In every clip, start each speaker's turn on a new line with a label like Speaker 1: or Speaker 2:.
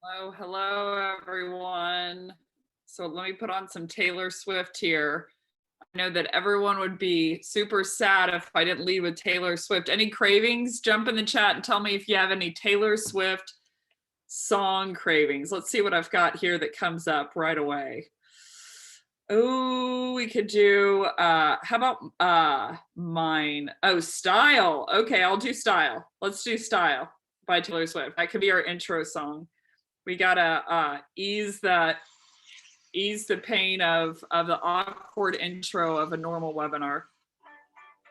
Speaker 1: Hello, hello, everyone. So let me put on some Taylor Swift here. I know that everyone would be super sad if I didn't lead with Taylor Swift. Any cravings? Jump in the chat and tell me if you have any Taylor Swift song cravings. Let's see what I've got here that comes up right away. Oh, we could do, how about mine? Oh, Style. Okay, I'll do Style. Let's do Style by Taylor Swift. That could be our intro song. We gotta ease the pain of the awkward intro of a normal webinar.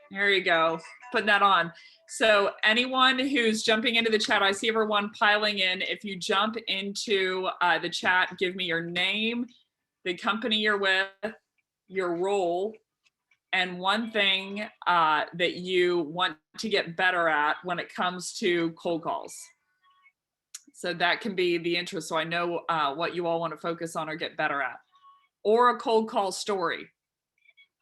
Speaker 1: There you go, putting that on. So anyone who's jumping into the chat, I see everyone piling in. If you jump into the chat, give me your name, the company you're with, your role, and one thing that you want to get better at when it comes to cold calls. So that can be the intro. So I know what you all want to focus on or get better at. Or a cold call story,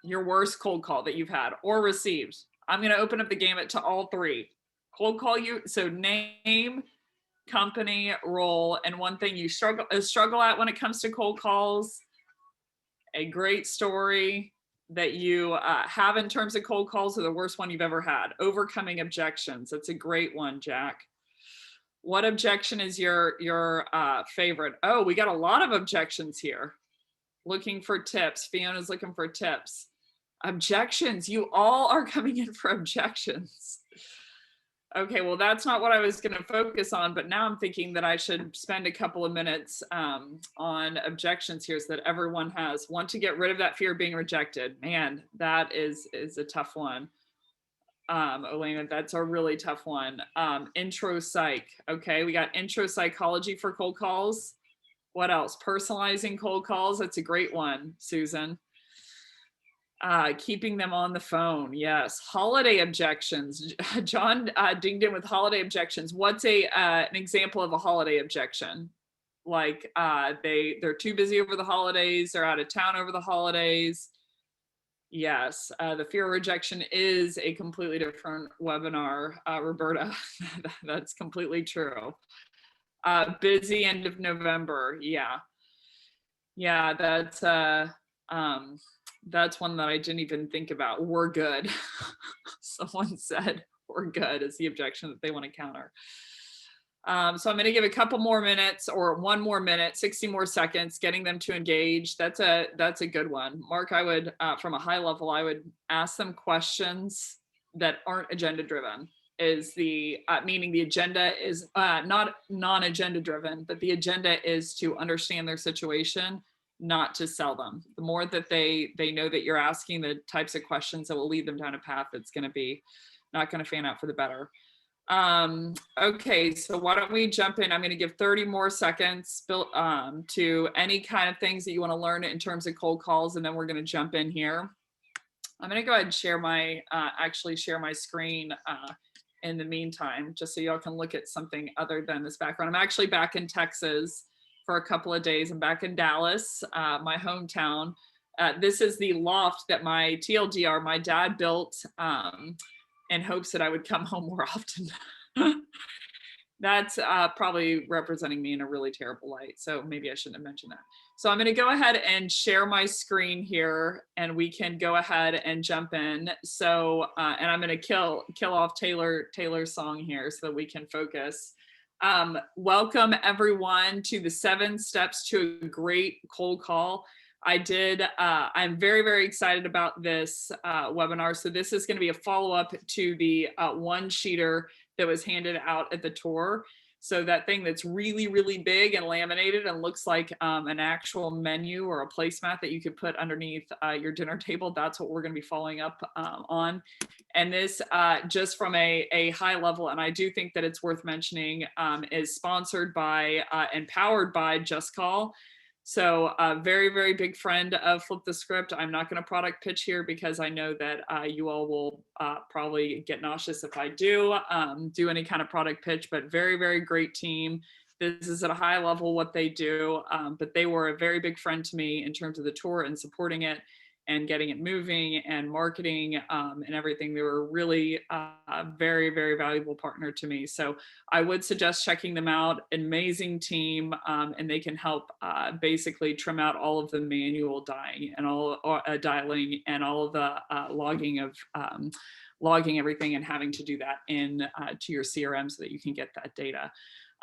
Speaker 1: your worst cold call that you've had or received. I'm going to open up the gamut to all three. Cold call you, so name, company, role, and one thing you struggle at when it comes to cold calls. A great story that you have in terms of cold calls, or the worst one you've ever had. Overcoming objections. That's a great one, Jack. What objection is your favorite? Oh, we got a lot of objections here. Looking for tips. Fiona's looking for tips. Objections. You all are coming in for objections. Okay, well, that's not what I was going to focus on, but now I'm thinking that I should spend a couple of minutes on objections here so that everyone has. Want to get rid of that fear of being rejected. Man, that is a tough one. Elena, that's a really tough one. Intro psych. Okay, we got intro psychology for cold calls. What else? Personalizing cold calls. That's a great one, Susan. Keeping them on the phone. Yes. Holiday objections. John dinged in with holiday objections. What's an example of a holiday objection? Like they're too busy over the holidays. They're out of town over the holidays. Yes, the fear of rejection is a completely different webinar, Roberta. That's completely true. Busy end of November. Yeah, that's one that I didn't even think about. We're good. Someone said we're good is the objection that they want to counter. So I'm going to give a couple more minutes or 1 more minute, 60 more seconds, getting them to engage. That's a good one. Mark, I would, from a high level, I would ask them questions that aren't agenda driven. Is the meaning the agenda is not non-agenda driven, but the agenda is to understand their situation, not to sell them. The more that they know that you're asking the types of questions that will lead them down a path that's going to be not going to fan out for the better. Okay, so why don't we jump in? I'm going to give 30 more seconds to any kind of things that you want to learn in terms of cold calls, and then we're going to jump in here. I'm going to go ahead and share my screen in the meantime, just so y'all can look at something other than this background. I'm actually back in Texas for a couple of days. I'm back in Dallas, my hometown. This is the loft that my TLDR, my dad built in hopes that I would come home more often. That's probably representing me in a really terrible light. So maybe I shouldn't have mentioned that. So I'm going to go ahead and share my screen here, and we can go ahead and jump in. So, and I'm going to kill off Taylor's song here so that we can focus. Welcome everyone to the 7 steps to a great cold call. I'm very, very excited about this webinar. So this is going to be a follow-up to the one-sheeter that was handed out at the tour. So that thing that's really, really big and laminated and looks like an actual menu or a placemat that you could put underneath your dinner table. That's what we're going to be following up on. And this, just from a high level, and I do think that it's worth mentioning, is sponsored by and powered by JustCall. So a very, very big friend of FliptheScript. I'm not going to product pitch here because I know that you all will probably get nauseous if I do any kind of product pitch, but very, very great team. This is at a high level what they do, but they were a very big friend to me in terms of the tour and supporting it. and getting it moving and marketing and everything. They were really a very, very valuable partner to me. So I would suggest checking them out. Amazing team, and they can help basically trim out all of the manual dialing and all of the logging everything and having to do that in to your CRM so that you can get that data.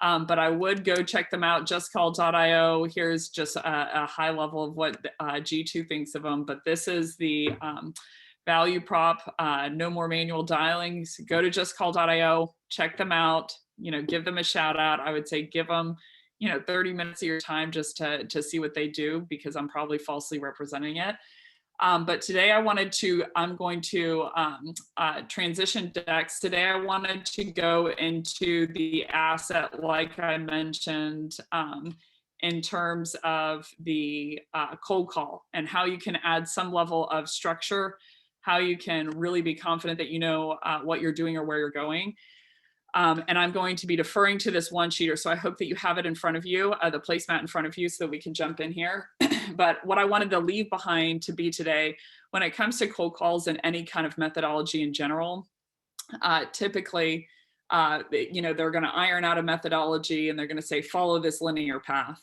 Speaker 1: But I would go check them out, JustCall.io. Here's just a high level of what G2 thinks of them, but this is the value prop, no more manual dialing. So go to JustCall.io, check them out, give them a shout out. I would say give them 30 minutes of your time just to see what they do, because I'm probably falsely representing it. But today I'm going to transition decks. Today I wanted to go into the asset, like I mentioned, in terms of the cold call and how you can add some level of structure, how you can really be confident that you know what you're doing or where you're going. And I'm going to be deferring to this one sheeter. So I hope that you have it in front of you, the placemat in front of you, so that we can jump in here. But what I wanted to leave behind to be today, when it comes to cold calls and any kind of methodology in general, typically, they're going to iron out a methodology and they're going to say, follow this linear path.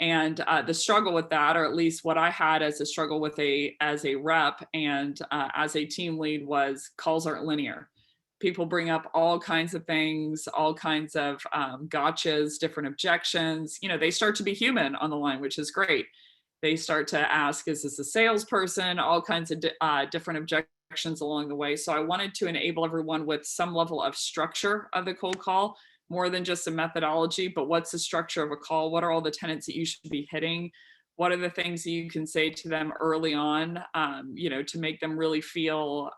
Speaker 1: And the struggle with that, or at least what I had as a struggle with as a rep and as a team lead, was calls aren't linear. People bring up all kinds of things, all kinds of gotchas, different objections. They start to be human on the line, which is great. They start to ask, is this a salesperson? All kinds of different objections along the way. So I wanted to enable everyone with some level of structure of the cold call, more than just a methodology, but what's the structure of a call? What are all the tenets that you should be hitting? What are the things that you can say to them early on, to make them really feel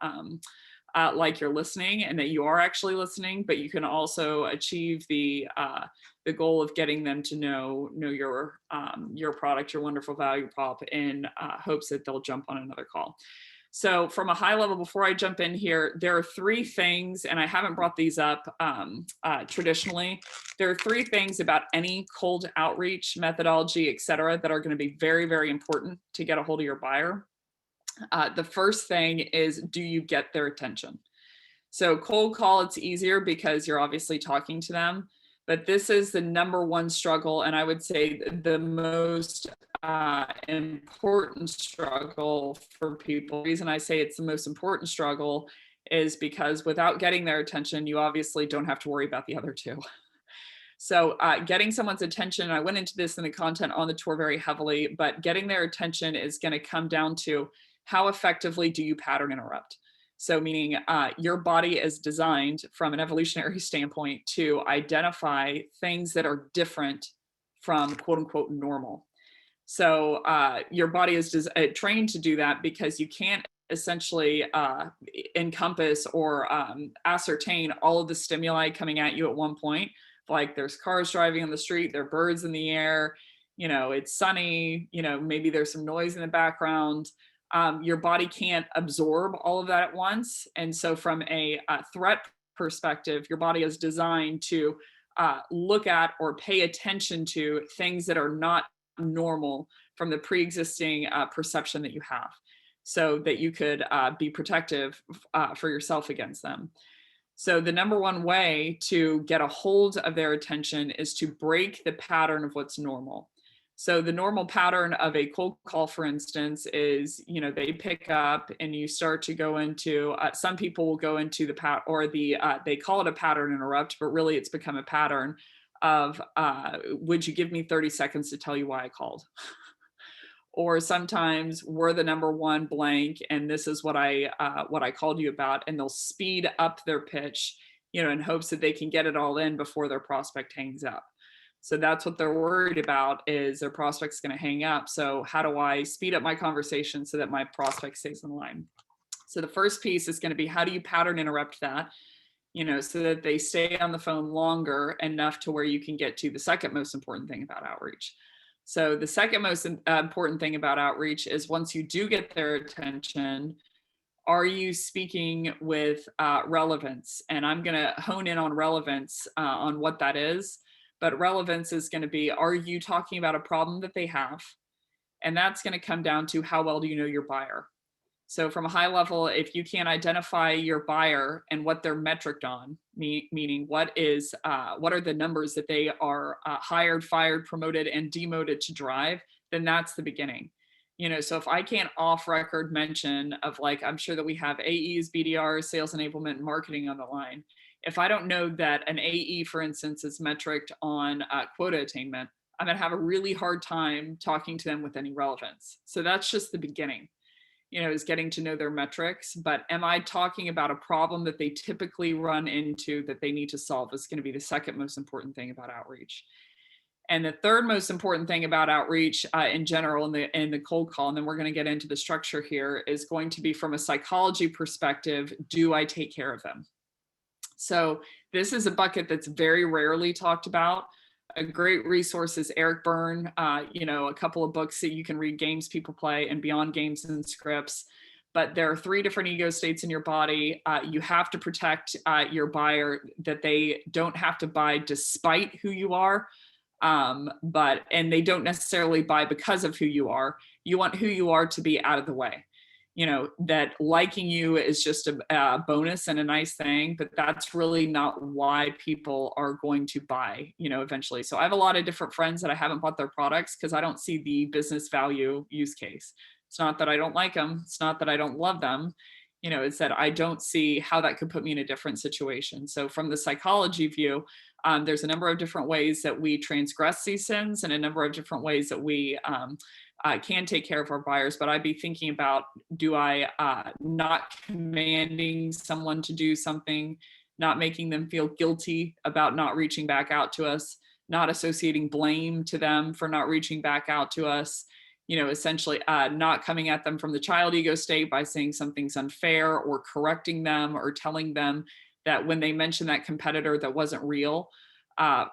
Speaker 1: like you're listening and that you are actually listening, but you can also achieve the goal of getting them to know your product, your wonderful value prop, in hopes that they'll jump on another call. So from a high level, before I jump in here, there are three things, and I haven't brought these up traditionally. There are three things about any cold outreach methodology, et cetera, that are going to be very, very important to get a hold of your buyer. The first thing is, do you get their attention? So cold call, it's easier because you're obviously talking to them, but this is the number one struggle. And I would say the most important struggle for people. The reason I say it's the most important struggle is because without getting their attention, you obviously don't have to worry about the other two. So getting someone's attention, I went into this in the content on the tour very heavily, but getting their attention is going to come down to how effectively do you pattern interrupt? So meaning your body is designed from an evolutionary standpoint to identify things that are different from quote unquote normal. So your body is trained to do that because you can't essentially encompass or ascertain all of the stimuli coming at you at one point. Like there's cars driving on the street, there are birds in the air, it's sunny, maybe there's some noise in the background. Your body can't absorb all of that at once. And so from a threat perspective, your body is designed to look at or pay attention to things that are not normal from the pre-existing perception that you have, so that you could be protective for yourself against them. So the number one way to get a hold of their attention is to break the pattern of what's normal. So the normal pattern of a cold call, for instance, is, they pick up and you start to go into, some people will go into they call it a pattern interrupt, but really it's become a pattern of, would you give me 30 seconds to tell you why I called? Or sometimes we're the number one blank, and this is what I called you about, and they'll speed up their pitch, in hopes that they can get it all in before their prospect hangs up. So that's what they're worried about, is their prospect's going to hang up. So how do I speed up my conversation so that my prospect stays in line? So the first piece is going to be, how do you pattern interrupt that, so that they stay on the phone longer enough to where you can get to the second most important thing about outreach. So the second most important thing about outreach is, once you do get their attention, are you speaking with relevance? And I'm going to hone in on relevance, on what that is. But relevance is going to be, are you talking about a problem that they have? And that's going to come down to how well do you know your buyer. So from a high level, if you can't identify your buyer and what they're metriced on, meaning what are the numbers that they are hired, fired, promoted, and demoted to drive, then that's the beginning. So if I can't off record mention of, like, I'm sure that we have AEs, BDRs, sales enablement, and marketing on the line. If I don't know that an AE, for instance, is metriced on quota attainment, I'm going to have a really hard time talking to them with any relevance. So that's just the beginning, is getting to know their metrics. But am I talking about a problem that they typically run into that they need to solve is going to be the second most important thing about outreach. And the third most important thing about outreach in general in the cold call, and then we're going to get into the structure here, is going to be from a psychology perspective, do I take care of them? So this is a bucket that's very rarely talked about. A great resource is Eric Byrne, a couple of books that you can read, Games People Play and Beyond Games and Scripts. But there are 3 different ego states in your body. You have to protect your buyer, that they don't have to buy despite who you are, and they don't necessarily buy because of who you are. You want who you are to be out of the way. That liking you is just a bonus and a nice thing, but that's really not why people are going to buy, eventually. So I have a lot of different friends that I haven't bought their products because I don't see the business value use case. It's not that I don't like them. It's not that I don't love them. It's that I don't see how that could put me in a different situation. So from the psychology view, there's a number of different ways that we transgress these sins and a number of different ways that we can take care of our buyers. But I'd be thinking about, do I not commanding someone to do something, not making them feel guilty about not reaching back out to us, not associating blame to them for not reaching back out to us, essentially not coming at them from the child ego state by saying something's unfair or correcting them or telling them that when they mention that competitor that wasn't real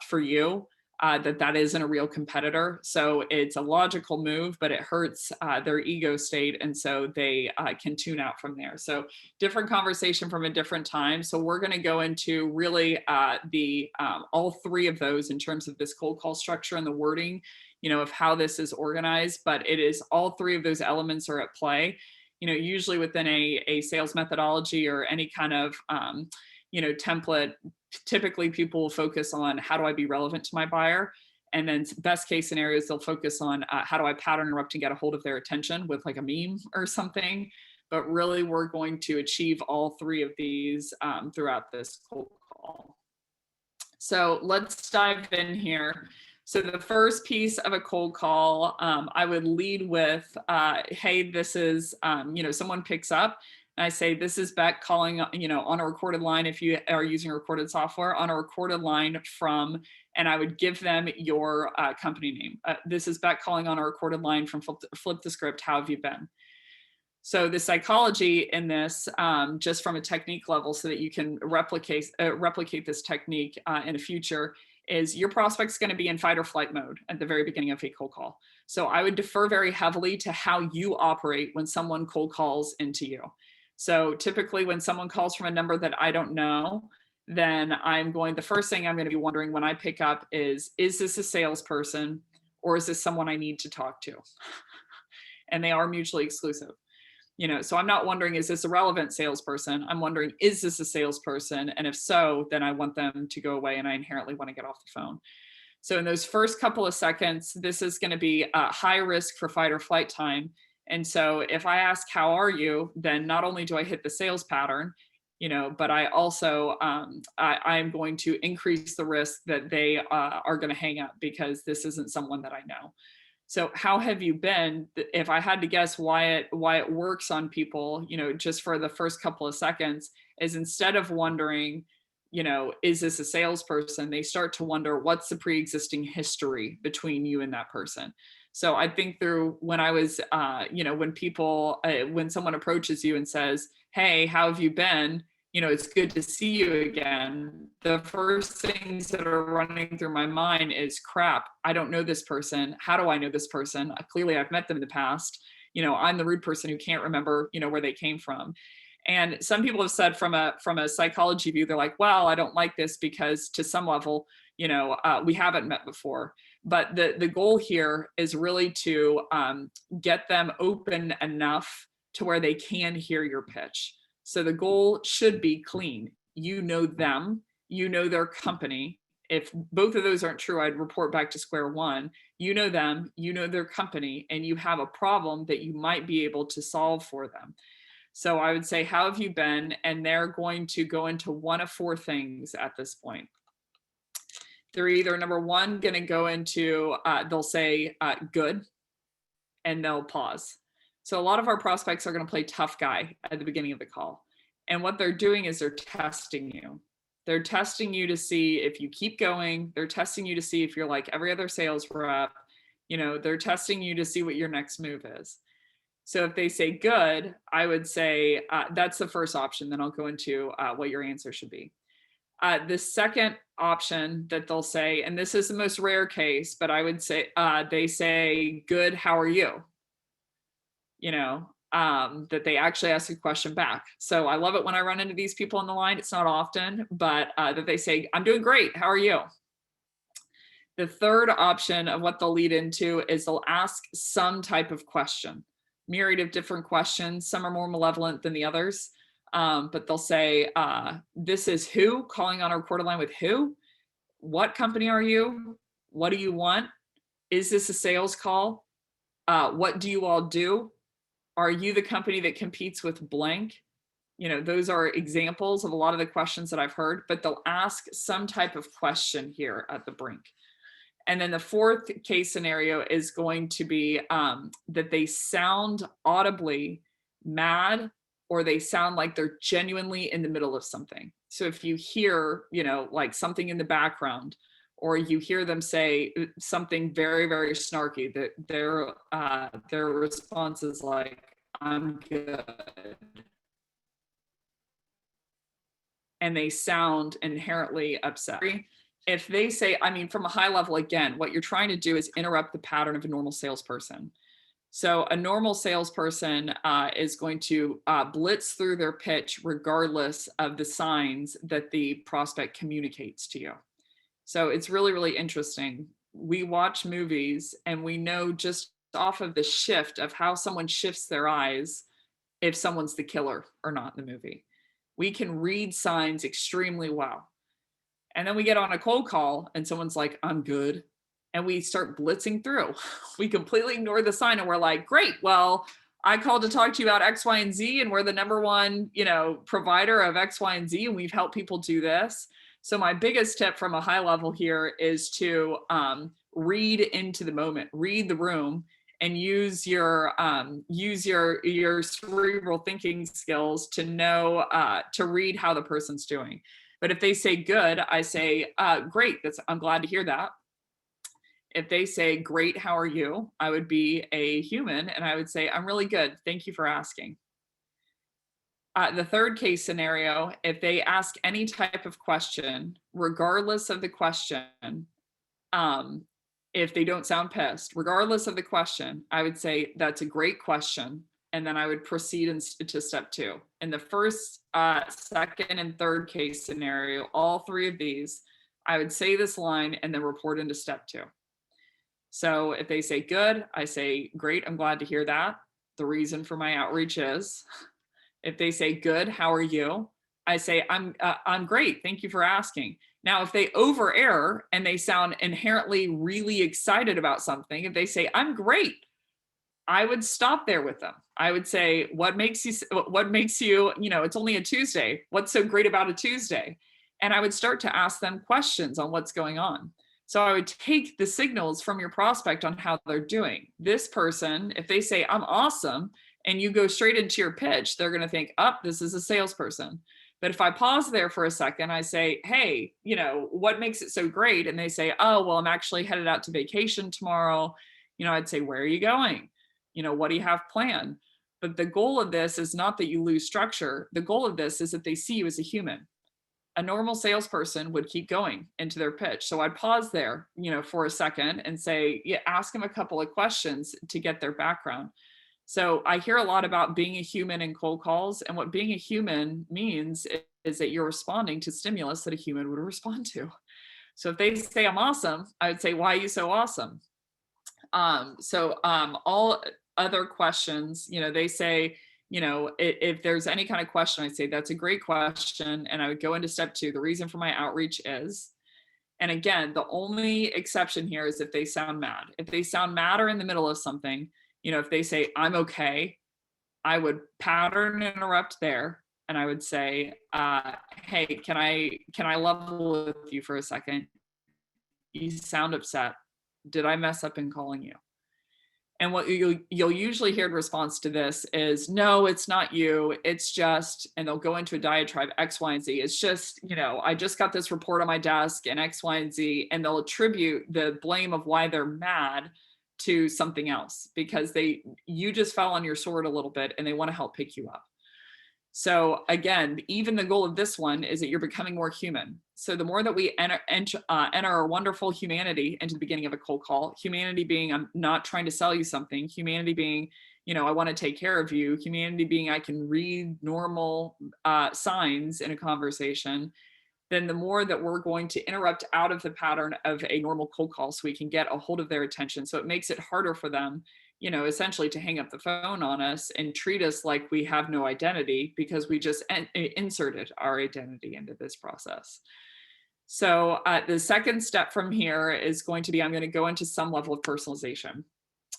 Speaker 1: for you, that isn't a real competitor. So it's a logical move, but it hurts their ego state. And so they can tune out from there. So different conversation from a different time. So we're going to go into really all 3 of those in terms of this cold call structure and the wording, of how this is organized. But it is all 3 of those elements are at play, usually within a sales methodology or any kind of, template. Typically people will focus on, how do I be relevant to my buyer? And then best case scenarios, they'll focus on how do I pattern interrupt and get a hold of their attention with like a meme or something. But really we're going to achieve all 3 of these throughout this cold call. So let's dive in here. So the first piece of a cold call, I would lead with, hey, this is, someone picks up. And I say, this is Becc calling, on a recorded line, if you are using recorded software, on a recorded line from, and I would give them your company name. This is Becc calling on a recorded line from FliptheScript. How have you been? So the psychology in this, just from a technique level, so that you can replicate this technique in the future, is your prospect's going to be in fight or flight mode at the very beginning of a cold call. So I would defer very heavily to how you operate when someone cold calls into you. So typically when someone calls from a number that I don't know, then the first thing I'm going to be wondering when I pick up is this a salesperson or is this someone I need to talk to? And they are mutually exclusive. So I'm not wondering, is this a relevant salesperson? I'm wondering, is this a salesperson? And if so, then I want them to go away and I inherently want to get off the phone. So in those first couple of seconds, this is going to be high risk for fight or flight time. And so if I ask, how are you? Then not only do I hit the sales pattern, but I also, I'm going to increase the risk that they are going to hang up because this isn't someone that I know. So how have you been? If I had to guess why it works on people, just for the first couple of seconds, is instead of wondering, is this a salesperson? They start to wonder, what's the pre-existing history between you and that person? So I think through when I was, when someone approaches you and says, hey, how have you been? It's good to see you again. The first things that are running through my mind is, crap, I don't know this person. How do I know this person? Clearly I've met them in the past. I'm the rude person who can't remember, where they came from. And some people have said from a psychology view, they're like, well, I don't like this because to some level, we haven't met before. But the goal here is really to get them open enough to where they can hear your pitch. So the goal should be clean. You know them, you know their company. If both of those aren't true, I'd report back to square one. You know them, you know their company, and you have a problem that you might be able to solve for them. So I would say, how have you been? And they're going to go into one of four things at this point. They're either, number one, going to go into, they'll say good, and they'll pause. So a lot of our prospects are going to play tough guy at the beginning of the call. And what they're doing is they're testing you. They're testing you to see if you keep going. They're testing you to see if you're like every other sales rep. They're testing you to see what your next move is. So if they say good, I would say that's the first option. Then I'll go into what your answer should be. The second option that they'll say, and this is the most rare case, but I would say they say, good, how are you? That they actually ask a question back. So I love it when I run into these people on the line. It's not often, but that they say, I'm doing great. How are you? The third option of what they'll lead into is they'll ask some type of question, myriad of different questions. Some are more malevolent than the others. But they'll say, this is who, calling on a recorded line with who, what company are you? What do you want? Is this a sales call? What do you all do? Are you the company that competes with blank? Those are examples of a lot of the questions that I've heard, but they'll ask some type of question here at the brink. And then the fourth case scenario is going to be that they sound audibly mad, or they sound like they're genuinely in the middle of something. So if you hear, like something in the background, or you hear them say something very, very snarky, that their response is like, I'm good. And they sound inherently upset. If they say, from a high level, again, what you're trying to do is interrupt the pattern of a normal salesperson. So a normal salesperson is going to blitz through their pitch regardless of the signs that the prospect communicates to you. So it's really, really interesting. We watch movies and we know just off of the shift of how someone shifts their eyes if someone's the killer or not in the movie. We can read signs extremely well. And then we get on a cold call and someone's like, I'm good. And we start blitzing through. We completely ignore the sign and we're like, great, well, I called to talk to you about X, Y, and Z, and we're the number one, provider of X, Y, and Z, and we've helped people do this. So my biggest tip from a high level here is to read into the moment, read the room, and use your cerebral thinking skills to know, to read how the person's doing. But if they say good, I say, great, I'm glad to hear that. If they say, great, how are you? I would be a human and I would say, I'm really good. Thank you for asking. The third case scenario, if they ask any type of question, regardless of the question, if they don't sound pissed, regardless of the question, I would say, that's a great question. And then I would proceed to step two. In the first, second, and third case scenario, all three of these, I would say this line and then report into step two. So if they say good, I say, great, I'm glad to hear that. The reason for my outreach is. If they say good, how are you? I say, I'm great, thank you for asking. Now, if they over error and they sound inherently really excited about something, if they say, I'm great, I would stop there with them. I would say, what makes you, it's only a Tuesday. What's so great about a Tuesday? And I would start to ask them questions on what's going on. So I would take the signals from your prospect on how they're doing. This person, if they say, I'm awesome, and you go straight into your pitch, they're going to think, this is a salesperson. But if I pause there for a second, I say, hey, what makes it so great? And they say, oh, well, I'm actually headed out to vacation tomorrow. I'd say, where are you going? What do you have planned? But the goal of this is not that you lose structure. The goal of this is that they see you as a human. A normal salesperson would keep going into their pitch. So I'd pause there, for a second and say, ask them a couple of questions to get their background. So I hear a lot about being a human in cold calls. And what being a human means is that you're responding to stimulus that a human would respond to. So if they say I'm awesome, I would say, why are you so awesome? All other questions, they say, if there's any kind of question, I'd say that's a great question. And I would go into step 2. The reason for my outreach is, and again, the only exception here is if they sound mad. If they sound mad or in the middle of something, if they say, I'm okay, I would pattern interrupt there. And I would say, hey, can I level with you for a second? You sound upset. Did I mess up in calling you? And what you'll usually hear in response to this is, no, it's not you. It's just, and they'll go into a diatribe, X, Y, and Z. It's just, I just got this report on my desk and X, Y, and Z. And they'll attribute the blame of why they're mad to something else because you just fell on your sword a little bit and they want to help pick you up. So again, even the goal of this one is that you're becoming more human. So the more that we enter our wonderful humanity into the beginning of a cold call, humanity being, I'm not trying to sell you something, humanity being, I want to take care of you, humanity being, I can read normal signs in a conversation, then the more that we're going to interrupt out of the pattern of a normal cold call so we can get a hold of their attention. So it makes it harder for them, essentially to hang up the phone on us and treat us like we have no identity because we just inserted our identity into this process. So the second step from here is going to be, I'm going to go into some level of personalization.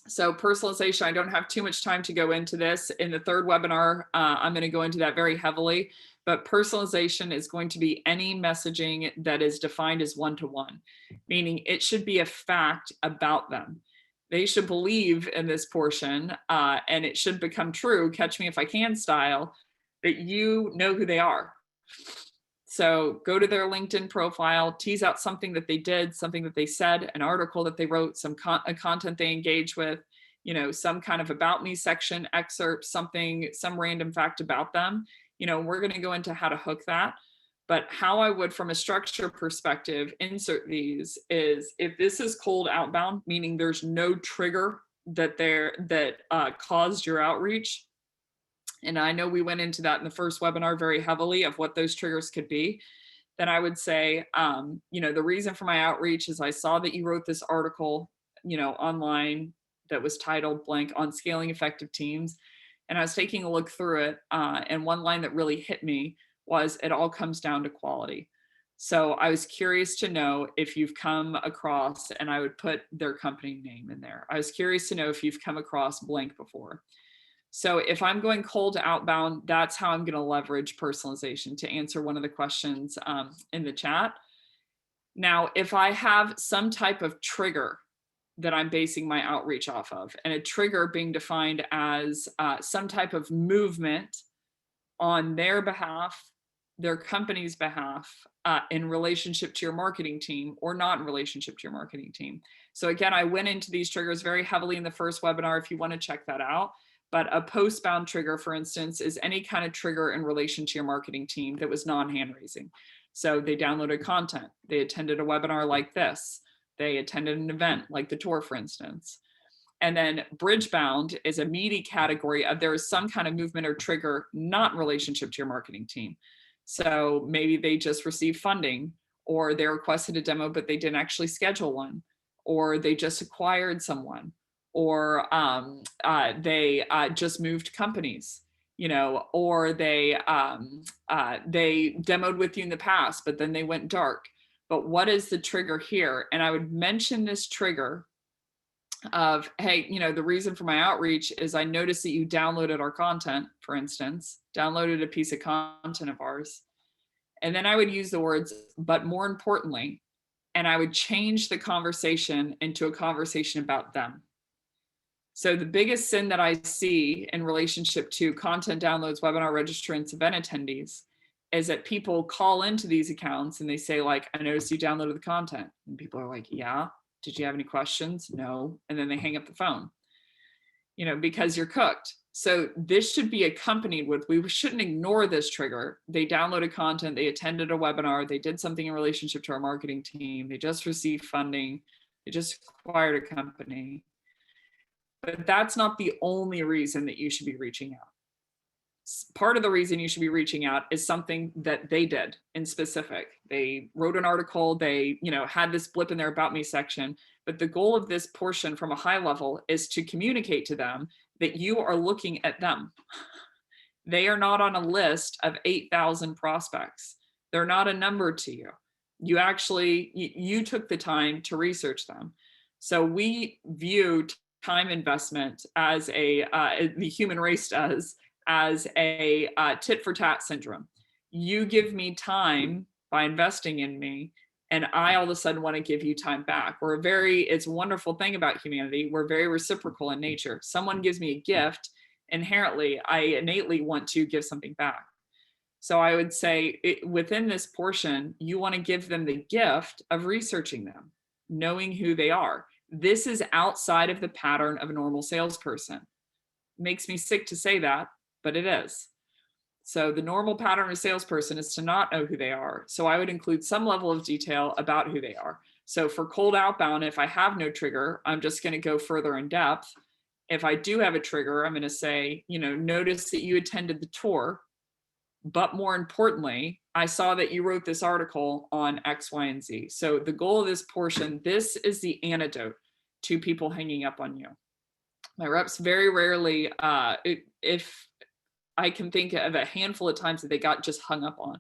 Speaker 1: So personalization, I don't have too much time to go into this. In the third webinar, I'm going to go into that very heavily, but personalization is going to be any messaging that is defined as one-to-one, meaning it should be a fact about them. They should believe in this portion and it should become true, catch me if I can style, that you know who they are. So go to their LinkedIn profile, tease out something that they did, something that they said, an article that they wrote, some content they engage with, some kind of about me section, excerpt, some random fact about them. We're going to go into how to hook that. But how I would, from a structure perspective, insert these is if this is cold outbound, meaning there's no trigger that caused your outreach. And I know we went into that in the first webinar very heavily of what those triggers could be. Then I would say, the reason for my outreach is I saw that you wrote this article, online that was titled blank on scaling effective teams. And I was taking a look through it. And one line that really hit me was it all comes down to quality. So I was curious to know if you've come across, and I would put their company name in there. I was curious to know if you've come across blank before. So if I'm going cold to outbound, that's how I'm going to leverage personalization to answer one of the questions in the chat. Now, if I have some type of trigger that I'm basing my outreach off of, and a trigger being defined as some type of movement on their behalf, their company's behalf, in relationship to your marketing team or not in relationship to your marketing team. So again, I went into these triggers very heavily in the first webinar if you want to check that out. But a postbound trigger, for instance, is any kind of trigger in relation to your marketing team that was non-hand raising. So they downloaded content, they attended a webinar like this, they attended an event like the tour, for instance. And then bridge-bound is a meaty category of there is some kind of movement or trigger not in relationship to your marketing team. So maybe they just received funding, or they requested a demo, but they didn't actually schedule one, or they just acquired someone, or they just moved companies, or they demoed with you in the past, but then they went dark. But what is the trigger here? And I would mention this trigger of, hey, the reason for my outreach is I noticed that you downloaded our content, for instance, downloaded a piece of content of ours. And then I would use the words, but more importantly, and I would change the conversation into a conversation about them. So the biggest sin that I see in relationship to content downloads, webinar registrants, event attendees, is that people call into these accounts and they say, like, I noticed you downloaded the content. And people are like, yeah, did you have any questions? No. And then they hang up the phone, because you're cooked. So this should be accompanied with, we shouldn't ignore this trigger. They downloaded content, they attended a webinar, they did something in relationship to our marketing team, they just received funding, they just acquired a company. But that's not the only reason that you should be reaching out. Part of the reason you should be reaching out is something that they did in specific. They wrote an article, they, had this blip in their About Me section, but the goal of this portion from a high level is to communicate to them that you are looking at them. They are not on a list of 8,000 prospects. They're not a number to you. You took the time to research them. So we view time investment as the human race does, as a tit for tat syndrome. You give me time by investing in me, and I all of a sudden want to give you time back. It's a wonderful thing about humanity. We're very reciprocal in nature. Someone gives me a gift, inherently, I innately want to give something back. So I would say within this portion, you want to give them the gift of researching them, knowing who they are. This is outside of the pattern of a normal salesperson. Makes me sick to say that, but it is. So the normal pattern of a salesperson is to not know who they are. So I would include some level of detail about who they are. So for cold outbound, if I have no trigger, I'm just going to go further in depth. If I do have a trigger, I'm going to say, notice that you attended the tour, but more importantly, I saw that you wrote this article on X, Y, and Z. So the goal of this portion, this is the antidote to people hanging up on you. My reps very rarely, if I can think of a handful of times that they got just hung up on.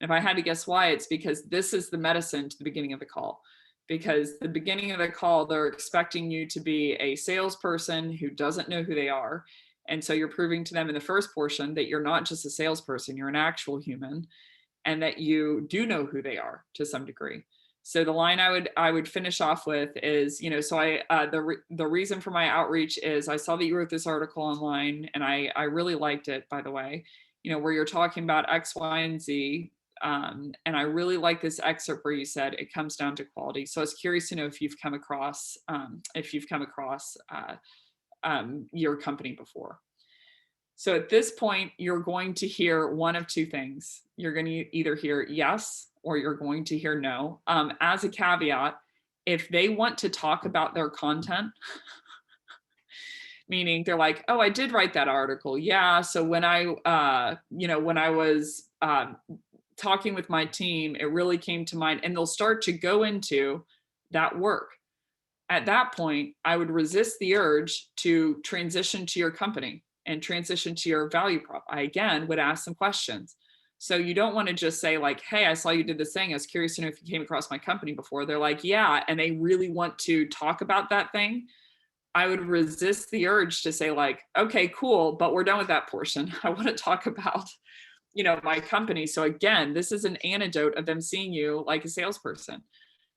Speaker 1: And if I had to guess why, it's because this is the medicine to the beginning of the call. Because the beginning of the call, they're expecting you to be a salesperson who doesn't know who they are. And so you're proving to them in the first portion that you're not just a salesperson, you're an actual human, and that you do know who they are to some degree. So the line I would finish off with is, the reason for my outreach is I saw that you wrote this article online, and I really liked it, by the way, where you're talking about X, Y, and Z. And I really like this excerpt where you said it comes down to quality. So I was curious to know if you've come across your company before. So at this point, you're going to hear one of two things. You're going to either hear yes, or you're going to hear no. As a caveat, if they want to talk about their content, meaning they're like, oh, I did write that article. Yeah. So when I was talking with my team, it really came to mind, and they'll start to go into that work. At that point, I would resist the urge to transition to your company and transition to your value prop. I, again, would ask some questions. So you don't want to just say like, hey, I saw you did this thing. I was curious to know if you came across my company before. They're like, yeah. And they really want to talk about that thing. I would resist the urge to say like, okay, cool, but we're done with that portion. I want to talk about, my company. So again, this is an antidote of them seeing you like a salesperson.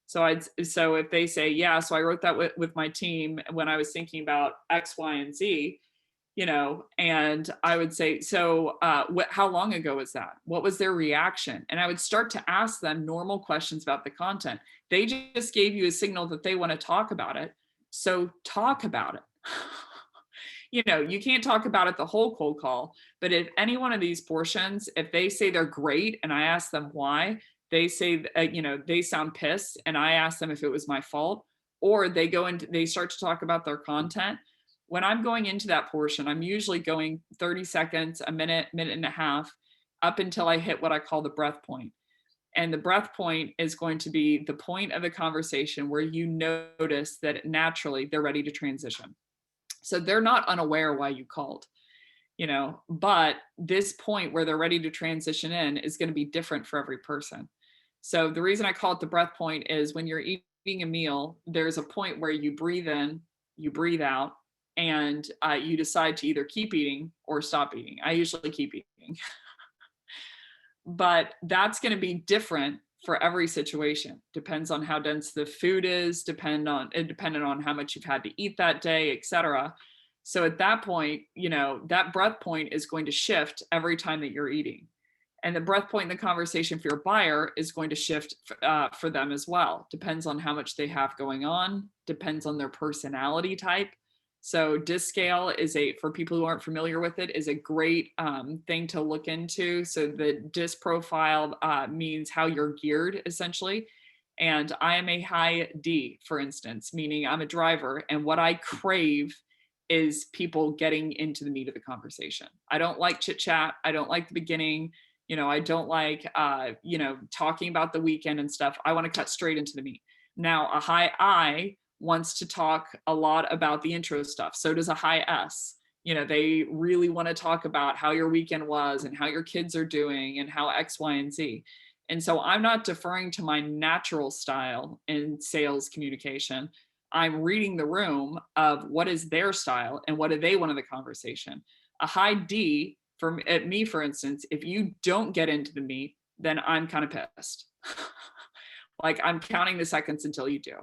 Speaker 1: So if they say, yeah, so I wrote that with my team when I was thinking about X, Y, and Z, and I would say, so how long ago was that? What was their reaction? And I would start to ask them normal questions about the content. They just gave you a signal that they want to talk about it. So talk about it. You can't talk about it the whole cold call, but if any one of these portions, if they say they're great and I ask them why, they say, they sound pissed and I ask them if it was my fault, or they start to talk about their content. When I'm going into that portion, I'm usually going 30 seconds, a minute, minute and a half, up until I hit what I call the breath point. And the breath point is going to be the point of the conversation where you notice that naturally they're ready to transition. So they're not unaware why you called, but this point where they're ready to transition in is going to be different for every person. So the reason I call it the breath point is when you're eating a meal, there's a point where you breathe in, you breathe out, and you decide to either keep eating or stop eating. I usually keep eating. But that's going to be different for every situation. Depends on how dense the food is, dependent on how much you've had to eat that day, etc. So at that point, that breath point is going to shift every time that you're eating. And the breath point in the conversation for your buyer is going to shift for them as well. Depends on how much they have going on, depends on their personality type. So JustCall for people who aren't familiar with it, is a great thing to look into. So the DISC profile means how you're geared essentially. And I am a high D, for instance, meaning I'm a driver. And what I crave is people getting into the meat of the conversation. I don't like chit chat. I don't like the beginning. I don't like, talking about the weekend and stuff. I want to cut straight into the meat. Now, a high I wants to talk a lot about the intro stuff. So does a high S. They really want to talk about how your weekend was and how your kids are doing and how X, Y, and Z. And so I'm not deferring to my natural style in sales communication. I'm reading the room of what is their style and what do they want in the conversation. A high D, at me, for instance, if you don't get into the meat, then I'm kind of pissed. Like, I'm counting the seconds until you do.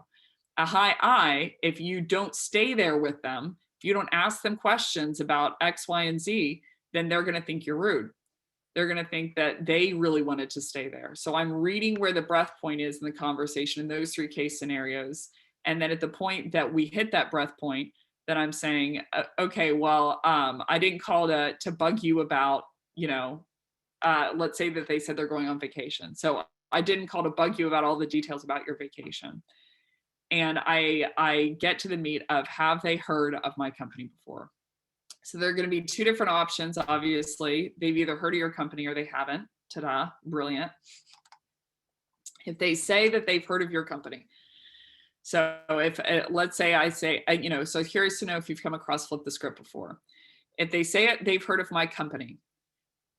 Speaker 1: A high I, if you don't stay there with them, if you don't ask them questions about X, Y, and Z, then they're going to think you're rude. They're going to think that they really wanted to stay there. So I'm reading where the breath point is in the conversation in those 3 case scenarios. And then at the point that we hit that breath point, then I'm saying, okay, well, I didn't call to bug you about, let's say that they said they're going on vacation. So I didn't call to bug you about all the details about your vacation. And I get to the meat of, have they heard of my company before? So there are going to be 2 different options. Obviously, they've either heard of your company or they haven't. Ta-da, brilliant. If they say that they've heard of your company. So if, let's say I say, so curious to know if you've come across FliptheScript before. If they say it, they've heard of my company.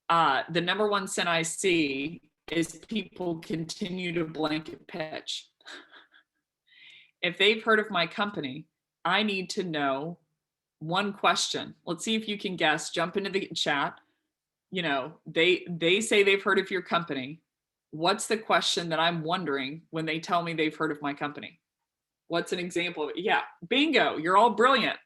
Speaker 1: The number one sin I see is people continue to blanket pitch. If they've heard of my company, I need to know one question. Let's see if you can guess. Jump into the chat. They say they've heard of your company. What's the question that I'm wondering when they tell me they've heard of my company? What's an example of it? Yeah, bingo. You're all brilliant.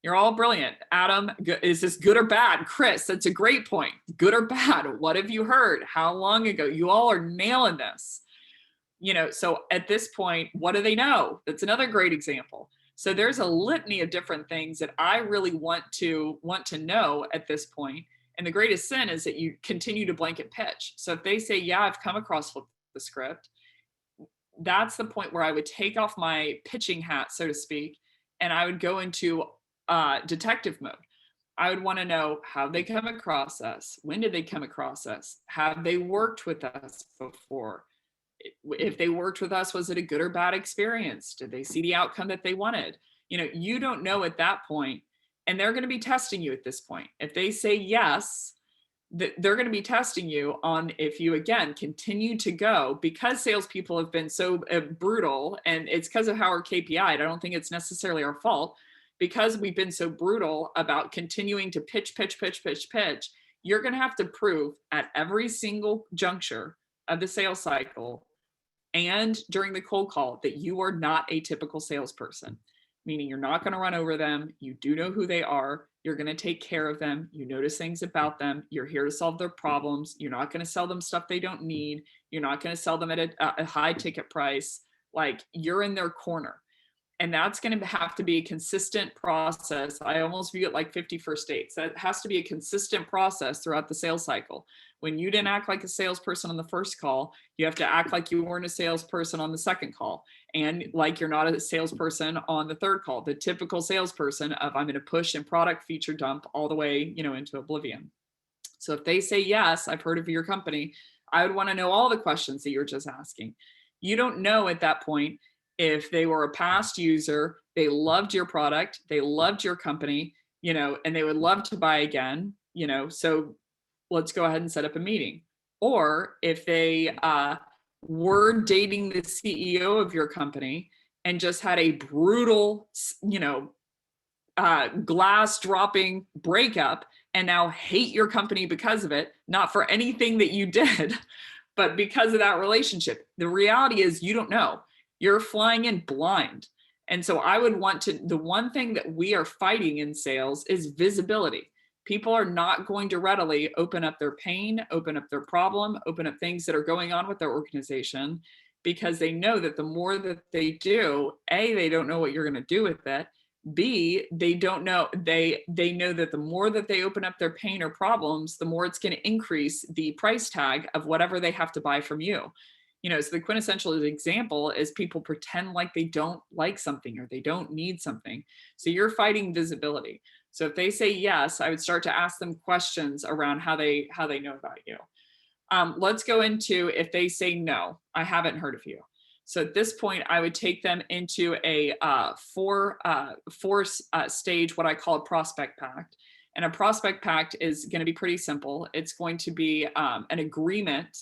Speaker 1: You're all brilliant. Adam, is this good or bad? Chris, that's a great point. Good or bad? What have you heard? How long ago? You all are nailing this. So at this point, what do they know? That's another great example. So there's a litany of different things that I really want to know at this point. And the greatest sin is that you continue to blanket pitch. So if they say, yeah, I've come across FliptheScript, that's the point where I would take off my pitching hat, so to speak, and I would go into detective mode. I would want to know how they come across us. When did they come across us? Have they worked with us before? If they worked with us, was it a good or bad experience? Did they see the outcome that they wanted? You don't know at that point, and they're going to be testing you at this point. If they say yes, they're going to be testing you on if you, again, continue to go, because salespeople have been so brutal, and it's because of how we're KPI'd. I don't think it's necessarily our fault. Because we've been so brutal about continuing to pitch, you're going to have to prove at every single juncture of the sales cycle and during the cold call that you are not a typical salesperson, meaning you're not going to run over them. You do know who they are. You're going to take care of them. You notice things about them. You're here to solve their problems. You're not going to sell them stuff they don't need. You're not going to sell them at a high ticket price. Like, you're in their corner. And that's going to have to be a consistent process. I almost view it like 50 first dates. That has to be a consistent process throughout the sales cycle. When you didn't act like a salesperson on the first call, you have to act like you weren't a salesperson on the second call, and like you're not a salesperson on the third call. The typical salesperson of, I'm going to push and product feature dump all the way, into oblivion. So if they say, yes, I've heard of your company, I would want to know all the questions that you're just asking. You don't know at that point if they were a past user, they loved your product, they loved your company, and they would love to buy again, so let's go ahead and set up a meeting. Or if they were dating the CEO of your company and just had a brutal, glass dropping breakup and now hate your company because of it, not for anything that you did, but because of that relationship. The reality is you don't know. You're flying in blind. And so I would want to, the one thing that we are fighting in sales is visibility. People are not going to readily open up their pain, open up their problem, open up things that are going on with their organization, because they know that the more that they do, A, they don't know what you're going to do with it. B, they don't know, they know that the more that they open up their pain or problems, the more it's going to increase the price tag of whatever they have to buy from you. So the quintessential example is people pretend like they don't like something or they don't need something. So you're fighting visibility. So if they say yes, I would start to ask them questions around how they know about you. Let's go into if they say no, I haven't heard of you. So at this point, I would take them into a four stage, what I call a prospect pact. And a prospect pact is going to be pretty simple. It's going to be an agreement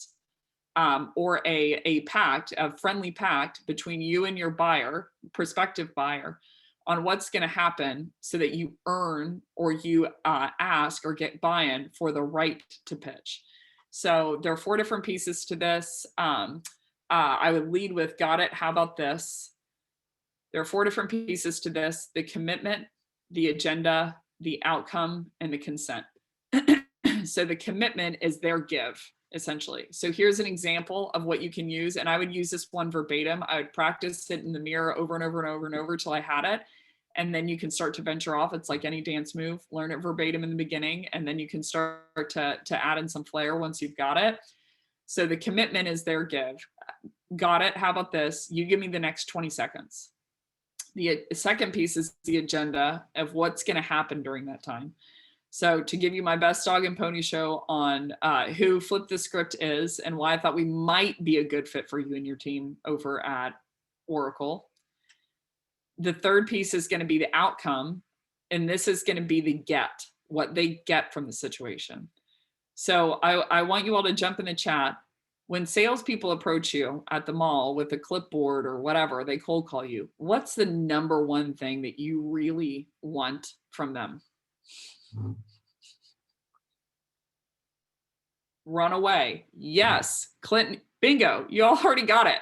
Speaker 1: or a pact, a friendly pact between you and your buyer, prospective buyer, on what's going to happen so that you earn or you ask or get buy-in for the right to pitch. So there are 4 different pieces to this. I would lead with, got it, how about this? There are 4 different pieces to this: the commitment, the agenda, the outcome, and the consent. So the commitment is their give, essentially. So here's an example of what you can use. And I would use this one verbatim. I would practice it in the mirror over and over and over and over till I had it. And then you can start to venture off. It's like any dance move. Learn it verbatim in the beginning, and then you can start to add in some flair once you've got it. So the commitment is their give. Got it. How about this? You give me the next 20 seconds. The second piece is the agenda of what's going to happen during that time. So to give you my best dog and pony show on who FliptheScript is and why I thought we might be a good fit for you and your team over at Oracle. The third piece is going to be the outcome. And this is going to be the get, what they get from the situation. So I want you all to jump in the chat. When salespeople approach you at the mall with a clipboard or whatever, they cold call you, what's the number one thing that you really want from them? Run away. Yes. Clinton, bingo. You all already got it.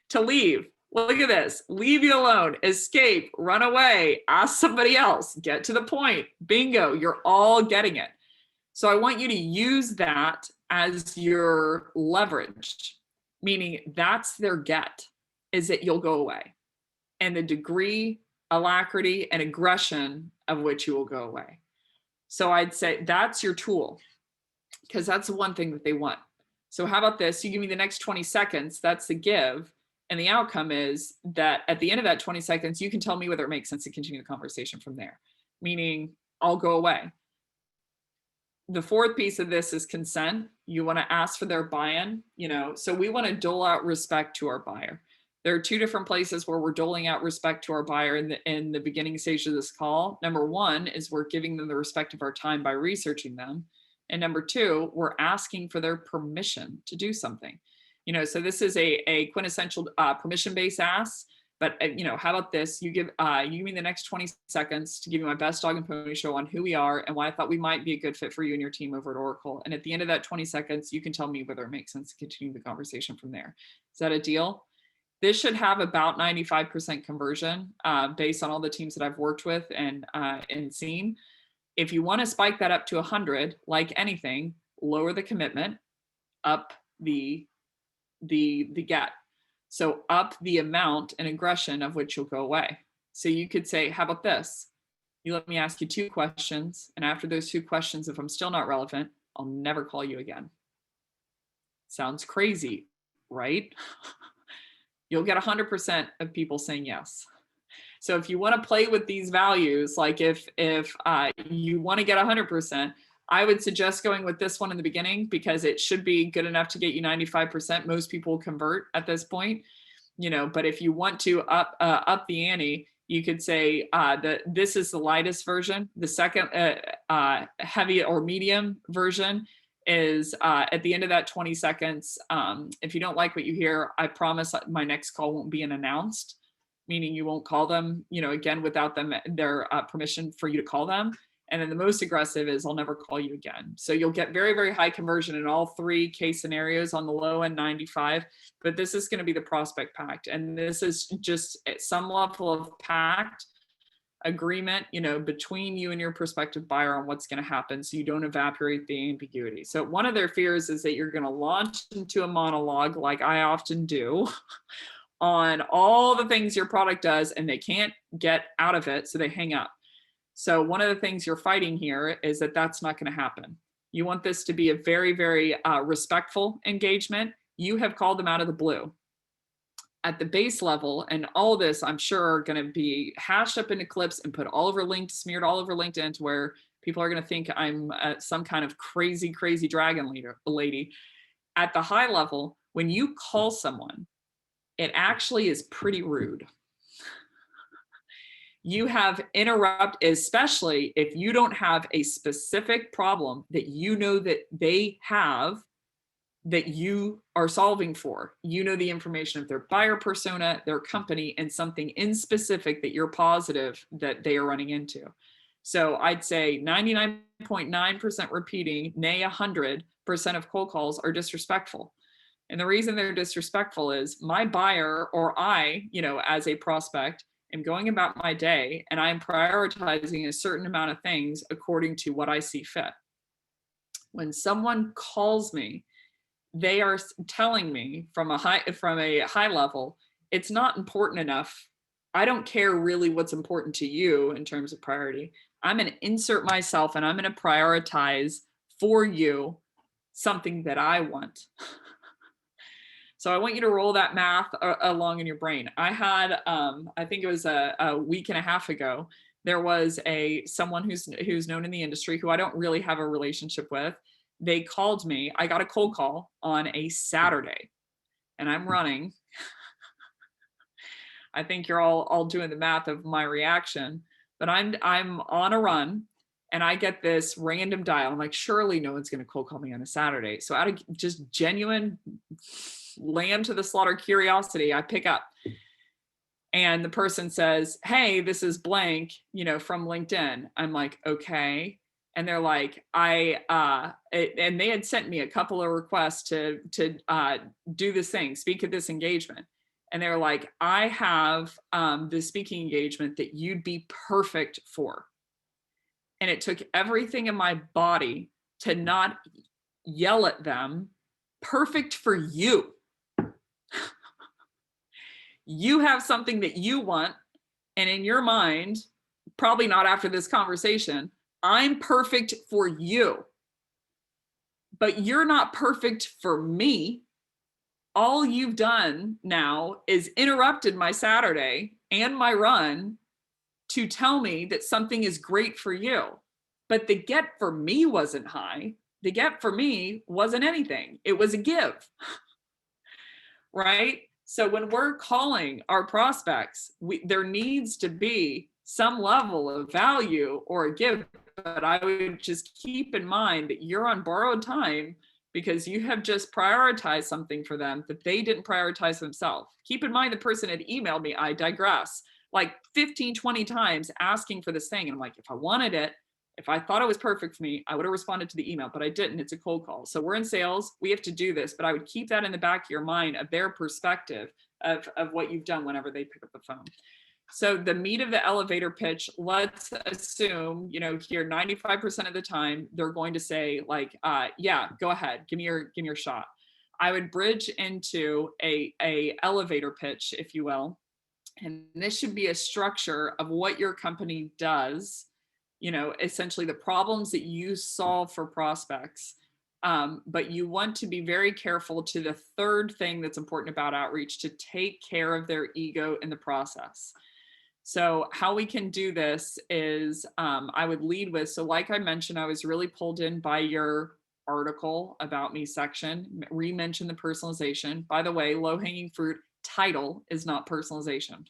Speaker 1: To leave. Look at this. Leave you alone. Escape. Run away. Ask somebody else. Get to the point. Bingo. You're all getting it. So I want you to use that as your leverage, meaning that's their get, is that you'll go away. And the degree, alacrity, and aggression of which you will go away. So I'd say that's your tool, because that's the one thing that they want. So how about this? You give me the next 20 seconds, that's the give. And the outcome is that at the end of that 20 seconds, you can tell me whether it makes sense to continue the conversation from there, meaning I'll go away. The fourth piece of this is consent. You want to ask for their buy-in, so we want to dole out respect to our buyer. There are 2 different places where we're doling out respect to our buyer in the beginning stage of this call. Number 1 is we're giving them the respect of our time by researching them. And number 2, we're asking for their permission to do something. So this is a quintessential permission-based ask. But how about this? You give me the next 20 seconds to give you my best dog and pony show on who we are and why I thought we might be a good fit for you and your team over at Oracle. And at the end of that 20 seconds, you can tell me whether it makes sense to continue the conversation from there. Is that a deal? This should have about 95% conversion based on all the teams that I've worked with and seen. If you want to spike that up to 100, like anything, lower the commitment, up the get. So up the amount and aggression of which you'll go away. So you could say, how about this? You let me ask you 2 questions. And after those 2 questions, if I'm still not relevant, I'll never call you again. Sounds crazy, right? You'll get 100% of people saying yes. So if you want to play with these values, like if you want to get 100%, I would suggest going with this one in the beginning because it should be good enough to get you 95%. Most people convert at this point, but if you want to up the ante, you could say that this is the lightest version. The second heavy or medium version is at the end of that 20 seconds. If you don't like what you hear, I promise my next call won't be an announced, meaning you won't call them, again, without their permission for you to call them. And then the most aggressive is I'll never call you again. So you'll get very, very high conversion in all 3 case scenarios. On the low end, 95, but this is going to be the prospect pact. And this is just at some level of pact agreement, between you and your prospective buyer on what's going to happen. So you don't evaporate the ambiguity. So one of their fears is that you're going to launch into a monologue like I often do on all the things your product does and they can't get out of it. So they hang up. So one of the things you're fighting here is that that's not going to happen. You want this to be a very, very respectful engagement. You have called them out of the blue. At the base level, and all this I'm sure are going to be hashed up into clips and put all over smeared all over LinkedIn, to where people are going to think I'm some kind of crazy dragon lady. At the high level, when you call someone, it actually is pretty rude. You have especially if you don't have a specific problem that you know that they have, that you are solving for. You know the information of their buyer persona, their company, and something in specific that you're positive that they are running into. So I'd say 99.9% repeating, nay 100% of cold calls are disrespectful. And the reason they're disrespectful is my buyer, or I, as a prospect, am going about my day and I'm prioritizing a certain amount of things according to what I see fit. When someone calls me, they are telling me from a high level, it's not important enough. I don't care really what's important to you in terms of priority. I'm going to insert myself and I'm going to prioritize for you something that I want. So I want you to roll that math along in your brain. I had, I think it was a week and a half ago, there was someone who's known in the industry who I don't really have a relationship with. They called me. I got a cold call on a Saturday, and I'm running. I think you're all doing the math of my reaction, but I'm on a run, and I get this random dial. I'm like, surely no one's going to cold call me on a Saturday. So out of just genuine lamb to the slaughter curiosity, I pick up, and the person says, "Hey, this is blank, from LinkedIn." I'm like, okay. And they're like, and they had sent me a couple of requests to do this thing, speak at this engagement. And they're like, I have this speaking engagement that you'd be perfect for. And it took everything in my body to not yell at them, perfect for you. You have something that you want. And in your mind, probably not after this conversation, I'm perfect for you, but you're not perfect for me. All you've done now is interrupted my Saturday and my run to tell me that something is great for you. But the get for me wasn't high. The get for me wasn't anything. It was a give, right? So when we're calling our prospects, there needs to be some level of value or a give. But I would just keep in mind that you're on borrowed time because you have just prioritized something for them that they didn't prioritize themselves. Keep in mind the person had emailed me, I digress, like 15, 20 times asking for this thing. And I'm like, if I wanted it, if I thought it was perfect for me, I would have responded to the email, but I didn't. It's a cold call. So we're in sales. We have to do this. But I would keep that in the back of your mind of their perspective of what you've done whenever they pick up the phone. So the meat of the elevator pitch, let's assume, here 95% of the time, they're going to say like, yeah, go ahead, give me your shot. I would bridge into a elevator pitch, if you will. And this should be a structure of what your company does, essentially the problems that you solve for prospects. But you want to be very careful to the third thing that's important about outreach, to take care of their ego in the process. So how we can do this is I would lead with, so like I mentioned, I was really pulled in by your article about me section, re-mention the personalization. By the way, low-hanging fruit title is not personalization.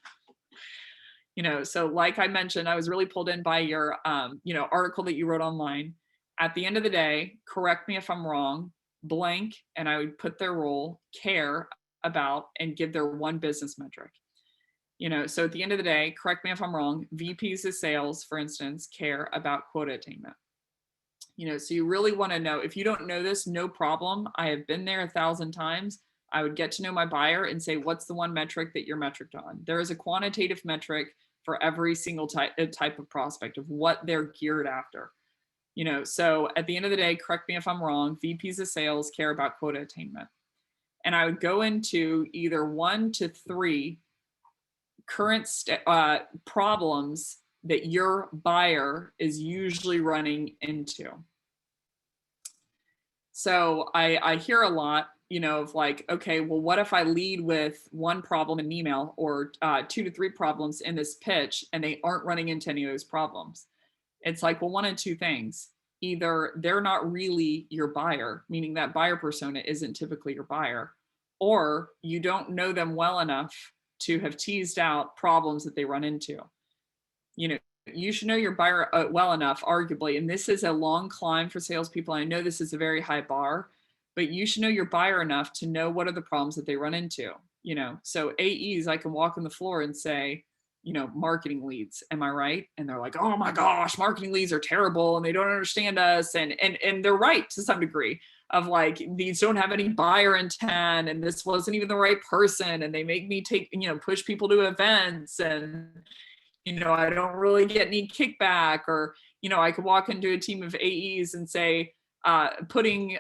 Speaker 1: So like I mentioned, I was really pulled in by your, article that you wrote online. At the end of the day, correct me if I'm wrong, blank, and I would put their role, care about, and give their one business metric. So at the end of the day, correct me if I'm wrong, VPs of sales, for instance, care about quota attainment. So you really want to know, if you don't know this, no problem. I have been there 1,000 times. I would get to know my buyer and say, what's the one metric that you're metriced on? There is a quantitative metric for every single type of prospect of what they're geared after. So at the end of the day, correct me if I'm wrong, VPs of sales care about quota attainment. And I would go into either 1 to 3 current problems that your buyer is usually running into. So I hear a lot, of like, okay, well, what if I lead with one problem in an email or 2 to 3 problems in this pitch and they aren't running into any of those problems? It's like, well, one of two things. Either they're not really your buyer, meaning that buyer persona isn't typically your buyer, or you don't know them well enough to have teased out problems that they run into. You should know your buyer well enough, arguably, and this is a long climb for salespeople. I know this is a very high bar, but you should know your buyer enough to know what are the problems that they run into. So AEs, I can walk on the floor and say, marketing leads, am I right? And they're like, oh my gosh, marketing leads are terrible and they don't understand us. And they're right to some degree, of like, these don't have any buyer intent and this wasn't even the right person. And they make me push people to events, and I don't really get any kickback. Or, I could walk into a team of AEs and say, putting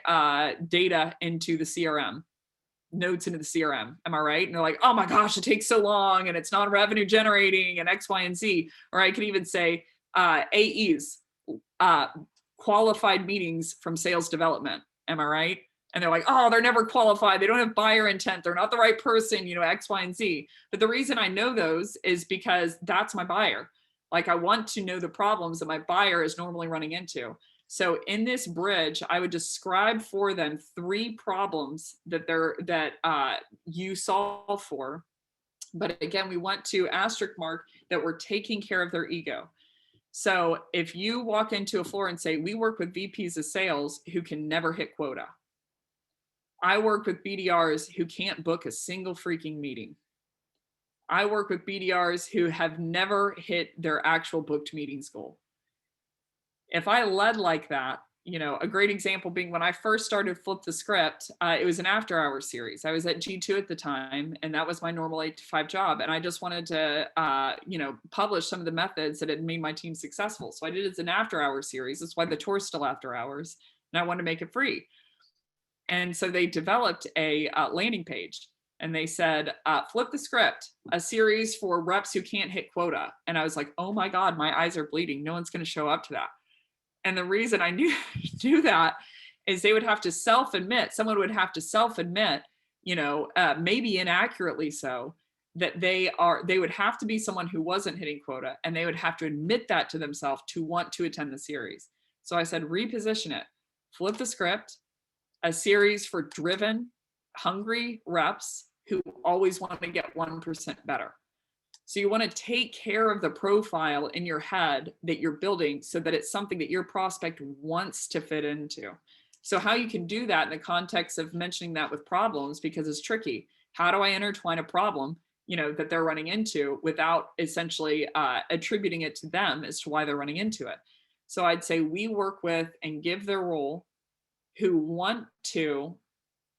Speaker 1: data into the CRM, notes into the CRM. Am I right? And they're like, oh my gosh, it takes so long and it's not revenue generating and X, Y, and Z. Or I could even say AEs, qualified meetings from sales development. Am I right? And they're like, oh, they're never qualified. They don't have buyer intent. They're not the right person, X, Y, and Z. But the reason I know those is because that's my buyer. Like, I want to know the problems that my buyer is normally running into. So in this bridge, I would describe for them 3 problems that you solve for. But again, we want to asterisk mark that we're taking care of their ego. So if you walk into a floor and say, we work with VPs of sales who can never hit quota. I work with BDRs who can't book a single freaking meeting. I work with BDRs who have never hit their actual booked meetings goal. If I led like that, a great example being when I first started FliptheScript, it was an after-hours series. I was at G2 at the time, and that was my normal 8 to 5 job. And I just wanted to, publish some of the methods that had made my team successful. So I did it as an after-hours series. That's why the tour's still after hours. And I wanted to make it free. And so they developed a landing page, and they said, FliptheScript, a series for reps who can't hit quota. And I was like, oh my God, my eyes are bleeding. No one's going to show up to that. And the reason I knew that is they would have to someone would have to self-admit, maybe inaccurately so, that they would have to be someone who wasn't hitting quota, and they would have to admit that to themselves to want to attend the series. So I said, reposition it. FliptheScript, a series for driven, hungry reps who always want to get 1% better. So you want to take care of the profile in your head that you're building so that it's something that your prospect wants to fit into. So how you can do that in the context of mentioning that with problems, because it's tricky. How do I intertwine a problem, that they're running into without essentially attributing it to them as to why they're running into it? So I'd say we work with and give their role who want to,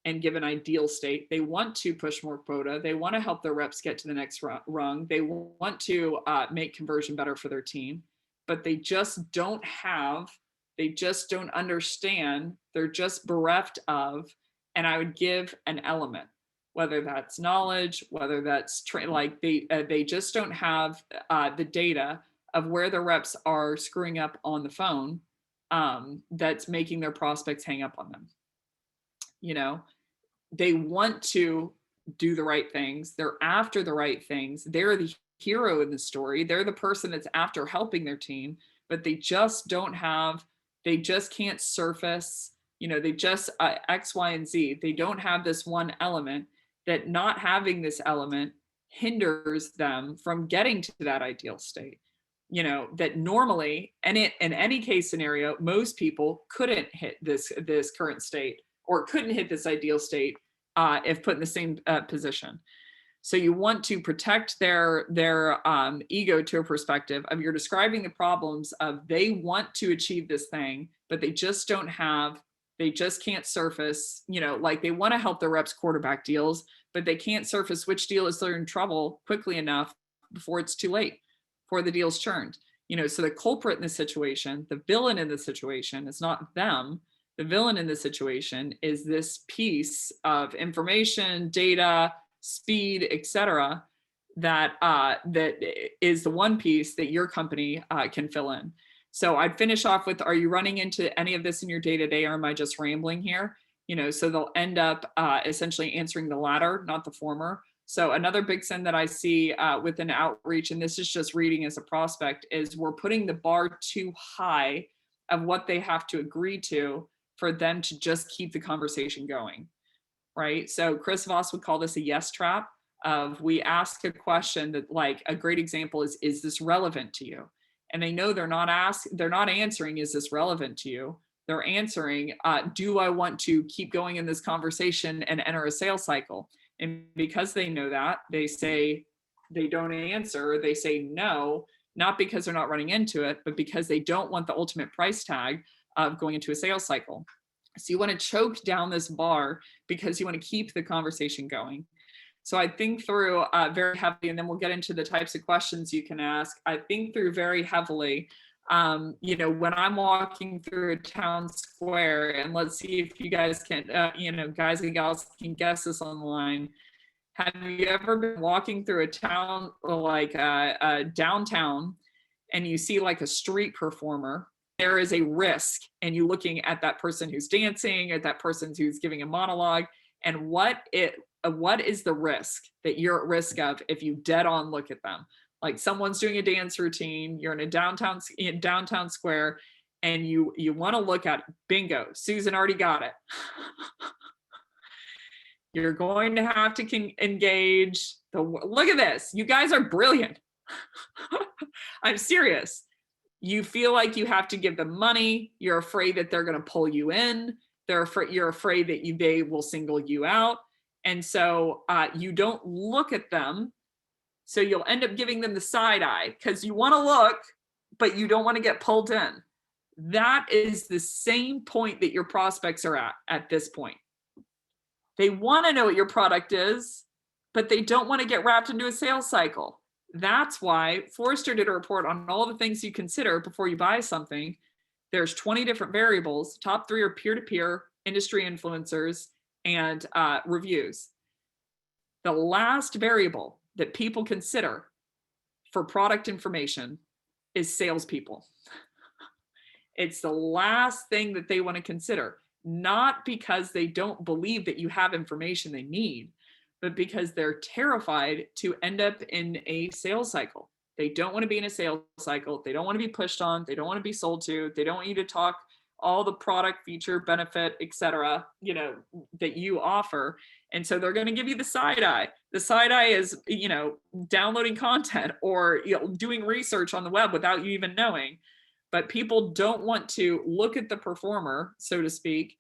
Speaker 1: and give an ideal state. They want to push more quota. They want to help their reps get to the next rung. They want to make conversion better for their team, but they just don't understand. They're just bereft of, and I would give an element, whether that's knowledge, whether that's they just don't have the data of where the reps are screwing up on the phone, that's making their prospects hang up on them. They want to do the right things. They're after the right things. They're the hero in the story. They're the person that's after helping their team, but they just can't surface, they just X, Y, and Z. They don't have this one element, that not having this element hinders them from getting to that ideal state. That normally, and in any case scenario, most people couldn't hit this current state, or couldn't hit this ideal state if put in the same position. So you want to protect their ego to a perspective of, you're describing the problems of they want to achieve this thing, but they just can't surface, like they want to help their reps quarterback deals, but they can't surface which deal is they're in trouble quickly enough before it's too late, before the deal's churned. So the culprit in this situation, the villain in this situation, is not them. The villain in this situation is this piece of information, data, speed, etc., that is the one piece that your company can fill in. So I'd finish off with, are you running into any of this in your day-to-day, or am I just rambling here? so they'll end up essentially answering the latter, not the former. So another big sin that I see within outreach, and this is just reading as a prospect, is we're putting the bar too high of what they have to agree to for them to just keep the conversation going, right? So Chris Voss would call this a yes trap. Of we ask a question that, like, a great example is this relevant to you? And they know they're not answering, is this relevant to you? They're answering, do I want to keep going in this conversation and enter a sales cycle? And because they know that, they say, they don't answer, they say no, not because they're not running into it, but because they don't want the ultimate price tag of going into a sales cycle. So you want to choke down this bar because you want to keep the conversation going. So I think through very heavily, and then we'll get into the types of questions you can ask. I think through very heavily, when I'm walking through a town square, and let's see if you guys can, guys and gals can guess this on the line. Have you ever been walking through a town like downtown and you see like a street performer? There is a risk, and you looking at that person who's dancing, at that person who's giving a monologue, and what is the risk that you're at risk of if you dead on look at them? Like someone's doing a dance routine, you're in a downtown square, and you want to look at it. Bingo, Susan already got it. You're going to have to engage. Look at this. You guys are brilliant. I'm serious. You feel like you have to give them money. You're afraid that they're going to pull you in. You're afraid that they will single you out. And so you don't look at them. So you'll end up giving them the side eye because you want to look, but you don't want to get pulled in. That is the same point that your prospects are at this point. They want to know what your product is, but they don't want to get wrapped into a sales cycle. That's why Forrester did a report on all the things you consider before you buy something. There's 20 different variables. Top 3 are peer-to-peer, industry influencers, and reviews. The last variable that people consider for product information is salespeople. It's the last thing that they want to consider, not because they don't believe that you have information they need, but because they're terrified to end up in a sales cycle. They don't want to be in a sales cycle. They don't want to be pushed on. They don't want to be sold to. They don't want you to talk all the product, feature, benefit, etc., that you offer. And so they're going to give you the side eye. The side eye is, downloading content or doing research on the web without you even knowing. But people don't want to look at the performer, so to speak,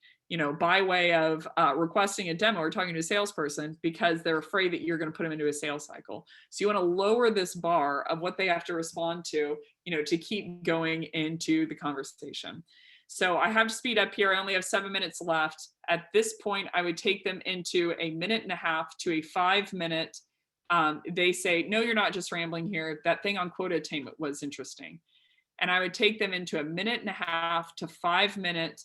Speaker 1: by way of requesting a demo or talking to a salesperson because they're afraid that you're going to put them into a sales cycle. So you want to lower this bar of what they have to respond to, to keep going into the conversation. So I have to speed up here. I only have 7 minutes left. At this point, I would take them into a 1.5 to a 5 minute. They say, no, you're not just rambling here. That thing on quota attainment was interesting. And I would take them into a 1.5 to 5 minute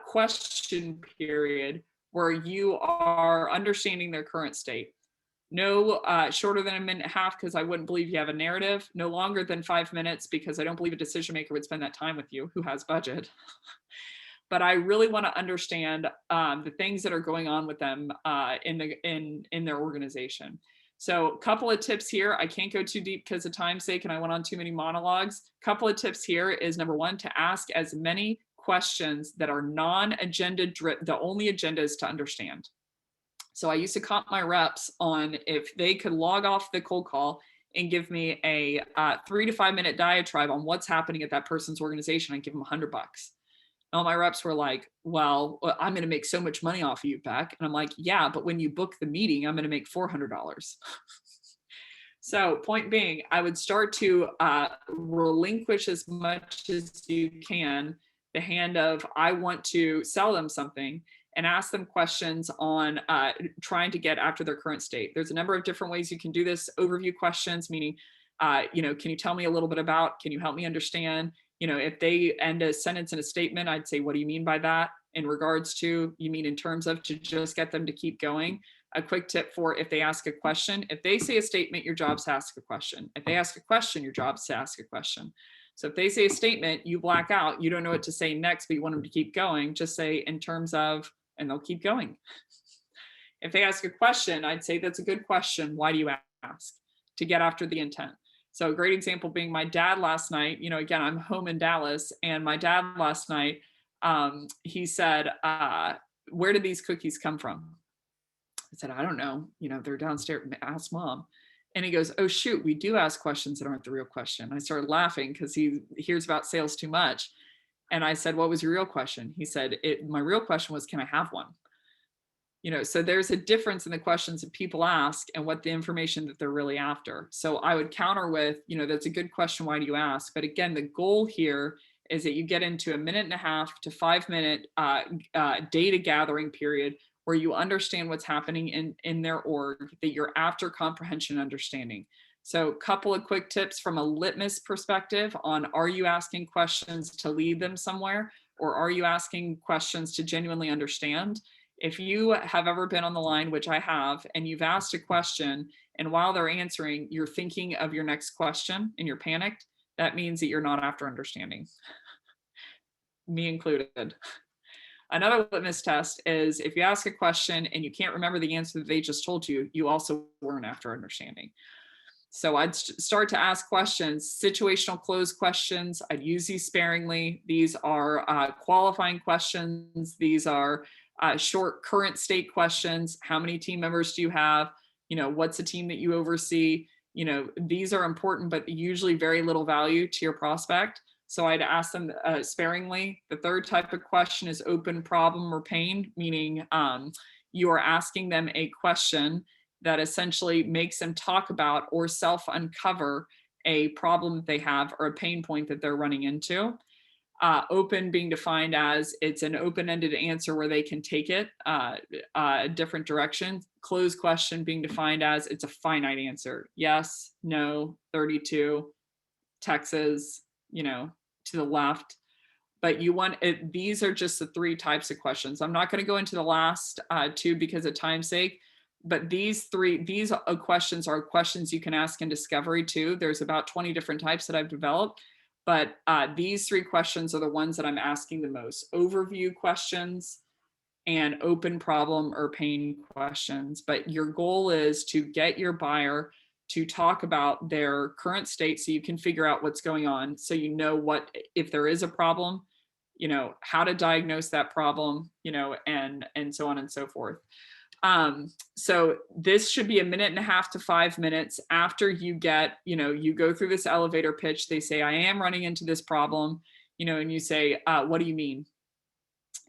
Speaker 1: question period where you are understanding their current state. No shorter than a 1.5 because I wouldn't believe you have a narrative. No longer than 5 minutes because I don't believe a decision maker would spend that time with you who has budget. But I really want to understand the things that are going on with them in their organization. So a couple of tips here. I can't go too deep because of time's sake and I went on too many monologues. Couple of tips here is number one, to ask as many questions that are non-agenda driven. The only agenda is to understand. So I used to comp my reps on if they could log off the cold call and give me a 3 to 5 minute diatribe on what's happening at that person's organization, I'd give them $100. All my reps were like, well, I'm going to make so much money off of you, Becc. And I'm like, yeah, but when you book the meeting, I'm going to make $400. So point being, I would start to relinquish as much as you can the hand of, I want to sell them something, and ask them questions on trying to get after their current state. There's a number of different ways you can do this. Overview questions, meaning, can you tell me a little bit about, can you help me understand? If they end a sentence in a statement, I'd say, what do you mean by that? In regards to, you mean in terms of to just get them to keep going? A quick tip for if they ask a question, if they say a statement, your job's to ask a question. If they ask a question, your job's to ask a question. So if they say a statement, you black out, you don't know what to say next, but you want them to keep going, just say in terms of and they'll keep going. If they ask a question, I'd say that's a good question. Why do you ask? To get after the intent. So a great example being my dad last night, again, I'm home in Dallas, and my dad last night, he said, where did these cookies come from? I said, I don't know. They're downstairs. Ask mom. And he goes, oh, shoot, we do ask questions that aren't the real question. I started laughing because he hears about sales too much. And I said, what was your real question? He said, my real question was, can I have one? So there's a difference in the questions that people ask and what the information that they're really after. So I would counter with, that's a good question. Why do you ask? But again, the goal here is that you get into a 1.5 to 5 minute data gathering period where you understand what's happening in their org, that you're after comprehension understanding. So a couple of quick tips from a litmus perspective on, are you asking questions to lead them somewhere, or are you asking questions to genuinely understand? If you have ever been on the line, which I have, and you've asked a question, and while they're answering, you're thinking of your next question and you're panicked, that means that you're not after understanding. Me included. Another litmus test is if you ask a question and you can't remember the answer that they just told you, you also weren't after understanding. So I'd start to ask questions, situational close questions. I'd use these sparingly. These are qualifying questions. These are short current state questions. How many team members do you have? What's the team that you oversee? These are important, but usually very little value to your prospect. So I'd ask them sparingly. The third type of question is open problem or pain, meaning you are asking them a question that essentially makes them talk about or self-uncover a problem that they have or a pain point that they're running into. Open being defined as it's an open-ended answer where they can take it a different direction. Closed question being defined as it's a finite answer. Yes, no, 32, Texas, to the left. But you want it, these are just the 3 types of questions. I'm not going to go into the last 2 because of time's sake, but these questions are questions you can ask in discovery too. There's about 20 different types that I've developed, but these 3 questions are the ones that I'm asking the most. Overview questions and open problem or pain questions. But your goal is to get your buyer to talk about their current state so you can figure out what's going on. So what, if there is a problem, how to diagnose that problem, and so on and so forth. So this should be a 1.5 to 5 minutes after you get, you go through this elevator pitch. They say, I am running into this problem, and you say, what do you mean?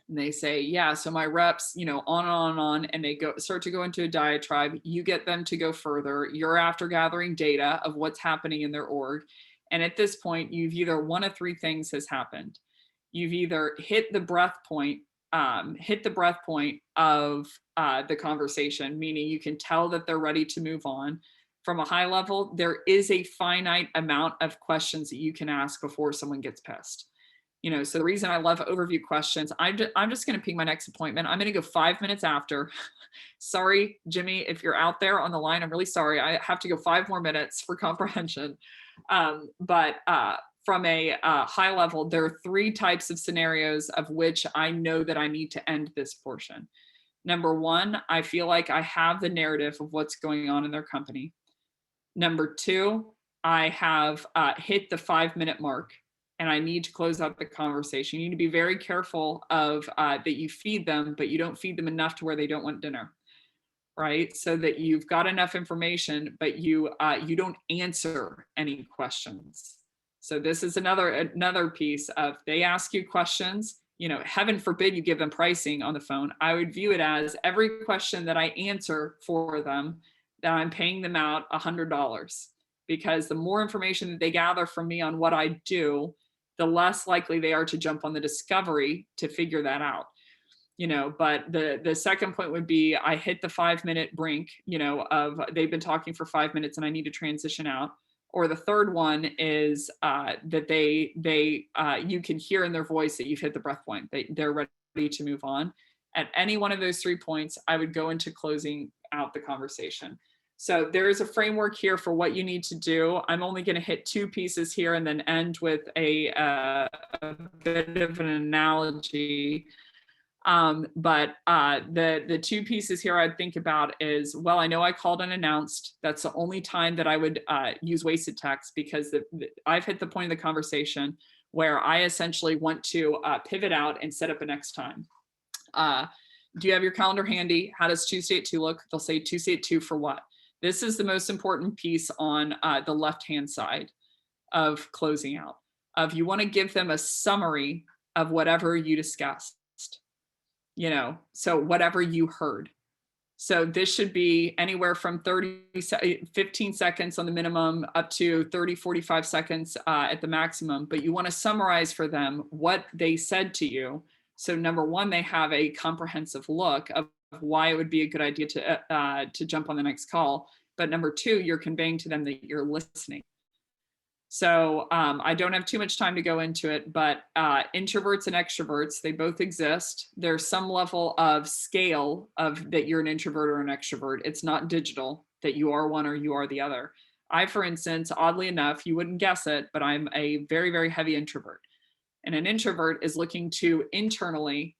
Speaker 1: And they say, yeah, so my reps, on and on and on, and they start to go into a diatribe. You get them to go further. You're after gathering data of what's happening in their org. And at this point, you've either one of 3 things has happened. You've either hit the breath point of the conversation, meaning you can tell that they're ready to move on. From a high level, there is a finite amount of questions that you can ask before someone gets pissed. So the reason I love overview questions, I'm just going to ping my next appointment. I'm going to go 5 minutes after. Sorry, Jimmy, if you're out there on the line, I'm really sorry. I have to go 5 more minutes for comprehension. But from a high level, there are 3 types of scenarios of which I know that I need to end this portion. Number 1, I feel like I have the narrative of what's going on in their company. Number 2, I have hit the 5-minute mark and I need to close out the conversation. You need to be very careful of that you feed them, but you don't feed them enough to where they don't want dinner, right? So that you've got enough information, but you don't answer any questions. So this is another piece of, they ask you questions, heaven forbid you give them pricing on the phone. I would view it as every question that I answer for them, that I'm paying them out $100, because the more information that they gather from me on what I do, the less likely they are to jump on the discovery to figure that out. But the second point would be, I hit the 5-minute brink, of they've been talking for 5 minutes and I need to transition out. Or the third one is that you can hear in their voice that you've hit the breath point, they're ready to move on. At any one of those 3 points, I would go into closing out the conversation. So there is a framework here for what you need to do. I'm only going to hit 2 pieces here and then end with a bit of an analogy. But the two pieces here I'd think about is, well, I know I called unannounced. That's the only time that I would use wasted text, because I've hit the point of the conversation where I essentially want to pivot out and set up a next time. Do you have your calendar handy? How does Tuesday at 2 look? They'll say Tuesday at 2 for what? This is the most important piece on the left-hand side of closing out. You want to give them a summary of whatever you discussed, so whatever you heard. So this should be anywhere from 15 seconds on the minimum up to 30, 45 seconds at the maximum. But you want to summarize for them what they said to you. So number one, they have a comprehensive look of why it would be a good idea to jump on the next call. But number two, you're conveying to them that you're listening. So I don't have too much time to go into it, but introverts and extroverts, they both exist. There's some level of scale of that you're an introvert or an extrovert. It's not digital that you are one or you are the other. I, for instance, oddly enough, you wouldn't guess it, but I'm a very, very heavy introvert. And an introvert is looking to internally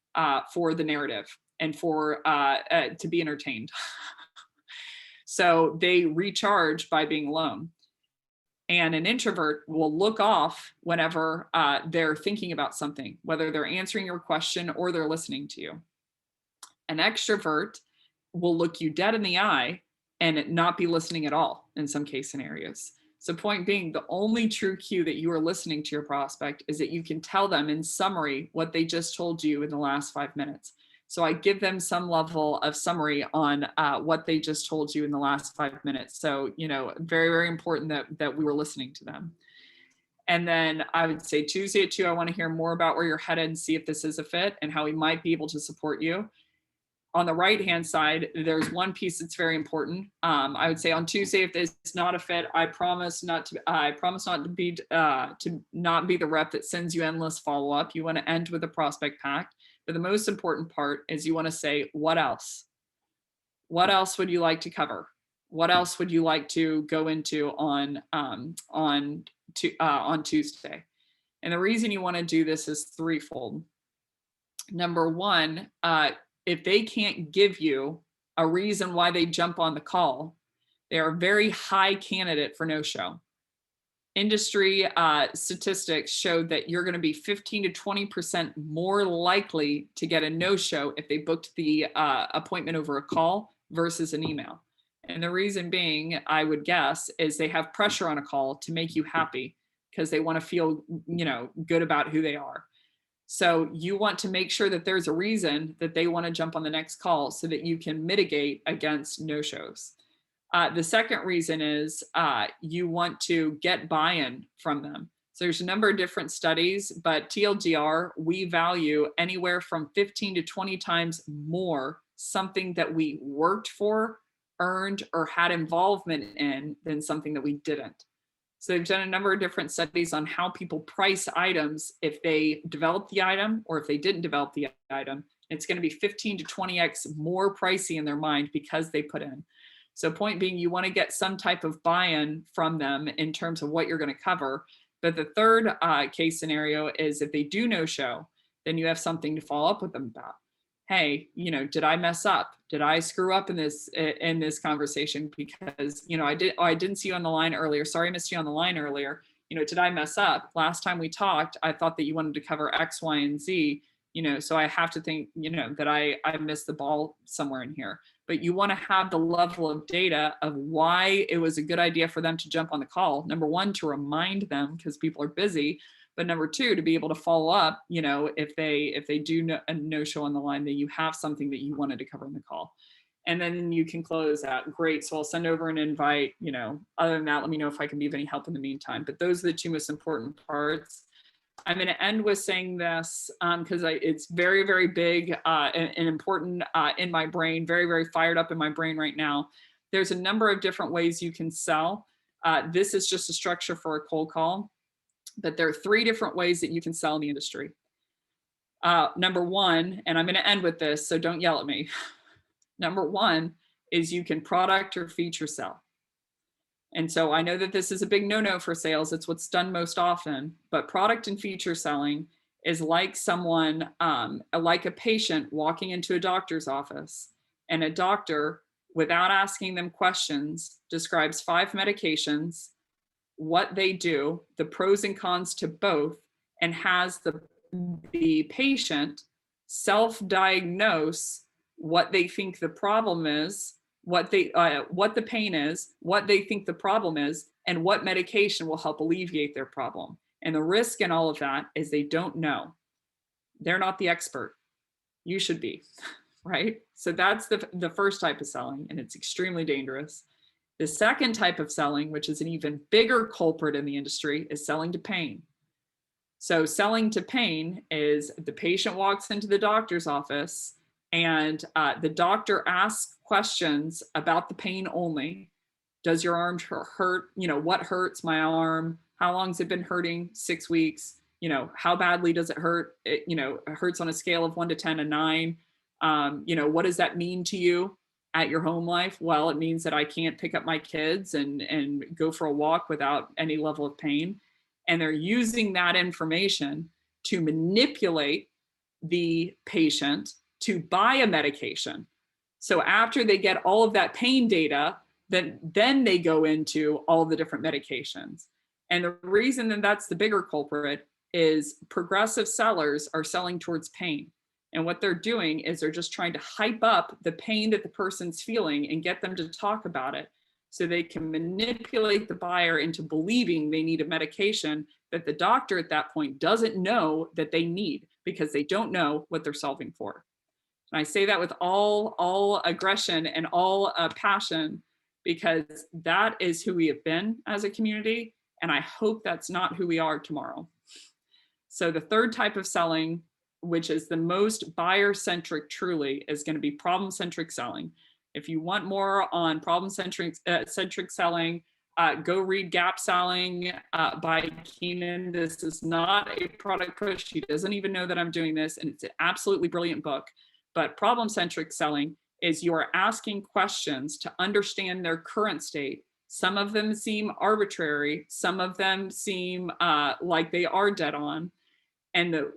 Speaker 1: for the narrative and for to be entertained. So they recharge by being alone. And an introvert will look off whenever they're thinking about something, whether they're answering your question or they're listening to you. An extrovert will look you dead in the eye and not be listening at all in some case scenarios. So point being, the only true cue that you are listening to your prospect is that you can tell them in summary what they just told you in the last 5 minutes. So I give them some level of summary on what they just told you in the last 5 minutes. So, very, very important that we were listening to them. And then I would say Tuesday at 2, I want to hear more about where you're headed and see if this is a fit and how we might be able to support you. On the right-hand side, there's one piece that's very important. I would say on Tuesday, if this is not a fit, I promise not to be the rep that sends you endless follow-up. You want to end with a prospect pack. But the most important part is you want to say, what else? What else would you like to cover? What else would you like to go into on Tuesday? And the reason you want to do this is threefold. Number one, if they can't give you a reason why they jump on the call, they are a very high candidate for no-show. Industry statistics showed that you're going to be 15 to 20% more likely to get a no-show if they booked the appointment over a call versus an email. And the reason being, I would guess, is they have pressure on a call to make you happy because they want to feel, good about who they are. So you want to make sure that there's a reason that they want to jump on the next call so that you can mitigate against no-shows. The second reason is you want to get buy-in from them. So there's a number of different studies, but TLDR, we value anywhere from 15 to 20 times more something that we worked for, earned, or had involvement in than something that we didn't. So they've done a number of different studies on how people price items if they develop the item or if they didn't develop the item. It's going to be 15 to 20x more pricey in their mind because they put in. So point being, you want to get some type of buy-in from them in terms of what you're going to cover. But the third case scenario is if they do no-show, then you have something to follow up with them about. Hey, did I mess up? Did I screw up in this conversation? Because, I didn't see you on the line earlier. Sorry, I missed you on the line earlier. Did I mess up? Last time we talked, I thought that you wanted to cover X, Y, and Z, so I have to think, that I missed the ball somewhere in here. But you want to have the level of data of why it was a good idea for them to jump on the call. Number one, to remind them because people are busy. But number two, to be able to follow up, if they do a no-show on the line, then you have something that you wanted to cover in the call. And then you can close out. Great. So I'll send over an invite. Other than that, let me know if I can be of any help in the meantime. But those are the two most important parts. I'm going to end with saying this because it's very, very big and important in my brain, very, very fired up in my brain right now. There's a number of different ways you can sell. This is just a structure for a cold call, but there are 3 different ways that you can sell in the industry. Number one, and I'm going to end with this, so don't yell at me. Number one is you can product or feature sell. And so I know that this is a big no-no for sales. It's what's done most often, but product and feature selling is like someone, like a patient walking into a doctor's office, and a doctor, without asking them questions, describes 5 medications, what they do, the pros and cons to both, and has the patient self-diagnose what they think the problem is, what the pain is, what they think the problem is, and what medication will help alleviate their problem. And the risk in all of that is they don't know. They're not the expert. You should be, right? So that's the first type of selling, and it's extremely dangerous. The second type of selling, which is an even bigger culprit in the industry, is selling to pain. So selling to pain is the patient walks into the doctor's office and the doctor asks questions about the pain only. Does your arm hurt? You know, what hurts my arm? How long has it been hurting? 6 weeks. You know, how badly does it hurt? It hurts on a scale of 1 to 10, a 9. What does that mean to you at your home life? Well, it means that I can't pick up my kids and go for a walk without any level of pain. And they're using that information to manipulate the patient to buy a medication. So after they get all of that pain data, then they go into all the different medications. And the reason that that's the bigger culprit is progressive sellers are selling towards pain. And what they're doing is they're just trying to hype up the pain that the person's feeling and get them to talk about it, so they can manipulate the buyer into believing they need a medication that the doctor at that point doesn't know that they need, because they don't know what they're solving for. And I say that with all aggression and all passion, because that is who we have been as a community. And I hope that's not who we are tomorrow. So the third type of selling, which is the most buyer-centric truly, is going to be problem-centric selling. If you want more on problem-centric selling, go read Gap Selling by Keenan. This is not a product push. He doesn't even know that I'm doing this, and it's an absolutely brilliant book. But problem-centric selling is you're asking questions to understand their current state. Some of them seem arbitrary. Some of them seem like they are dead on. And the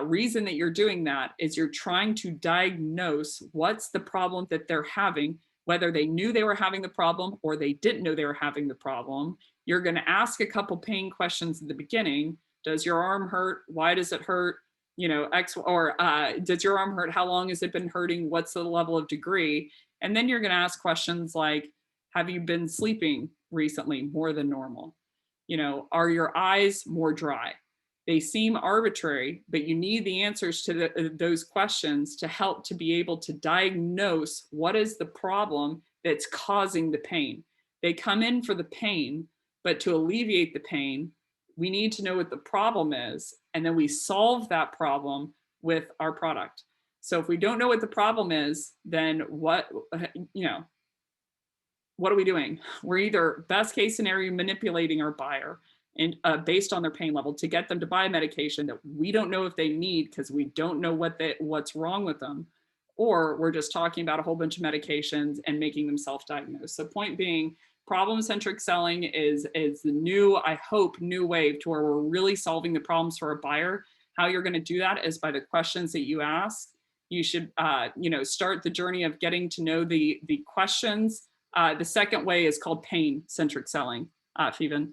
Speaker 1: reason that you're doing that is you're trying to diagnose what's the problem that they're having, whether they knew they were having the problem or they didn't know they were having the problem. You're going to ask a couple pain questions at the beginning. Does your arm hurt? Why does it hurt? Does your arm hurt? How long has it been hurting? What's the level of degree? And then you're going to ask questions like, have you been sleeping recently more than normal? Are your eyes more dry? They seem arbitrary, but you need the answers to those questions to help to be able to diagnose what is the problem that's causing the pain. They come in for the pain, but to alleviate the pain, we need to know what the problem is, and then we solve that problem with our product. So if we don't know what the problem is, then what are we doing? We're either, best case scenario, manipulating our buyer and based on their pain level to get them to buy medication that we don't know if they need because we don't know what's wrong with them, or we're just talking about a whole bunch of medications and making them self-diagnose. So point being, problem-centric selling is the new, I hope, new wave to where we're really solving the problems for a buyer. How you're going to do that is by the questions that you ask. You should start the journey of getting to know the questions. The second way is called pain-centric selling, Feven,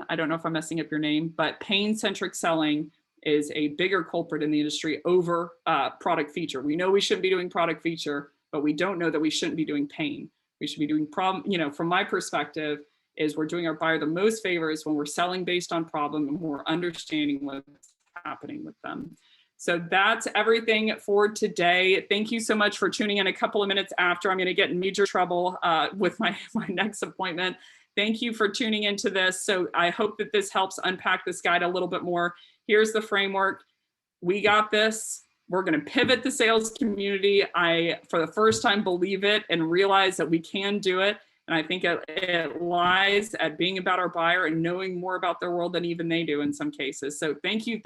Speaker 1: I don't know if I'm messing up your name, but pain-centric selling is a bigger culprit in the industry over product feature. We know we shouldn't be doing product feature, but we don't know that we shouldn't be doing pain. We should be doing problem, from my perspective, is we're doing our buyer the most favors when we're selling based on problem and we're understanding what's happening with them. So that's everything for today. Thank you so much for tuning in a couple of minutes after. I'm going to get in major trouble with my next appointment. Thank you for tuning into this. So I hope that this helps unpack this guide a little bit more. Here's the framework. We got this. We're going to pivot the sales community. I, for the first time, believe it and realize that we can do it. And I think it lies at being about our buyer and knowing more about their world than even they do in some cases. So thank you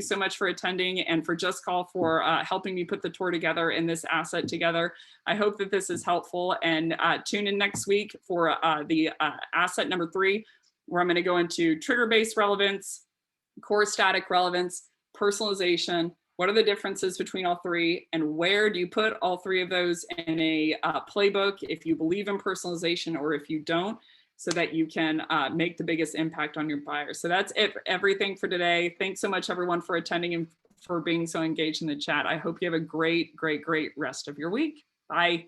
Speaker 1: so much for attending, and for JustCall for helping me put the tour together and this asset together. I hope that this is helpful, and tune in next week for the asset number 3, where I'm going to go into trigger-based relevance, core, static, relevance, personalization. What are the differences between all three, and where do you put all three of those in a playbook if you believe in personalization or if you don't, so that you can make the biggest impact on your buyers. So that's it, everything for today. Thanks so much, everyone, for attending and for being so engaged in the chat. I hope you have a great, great, great rest of your week. Bye.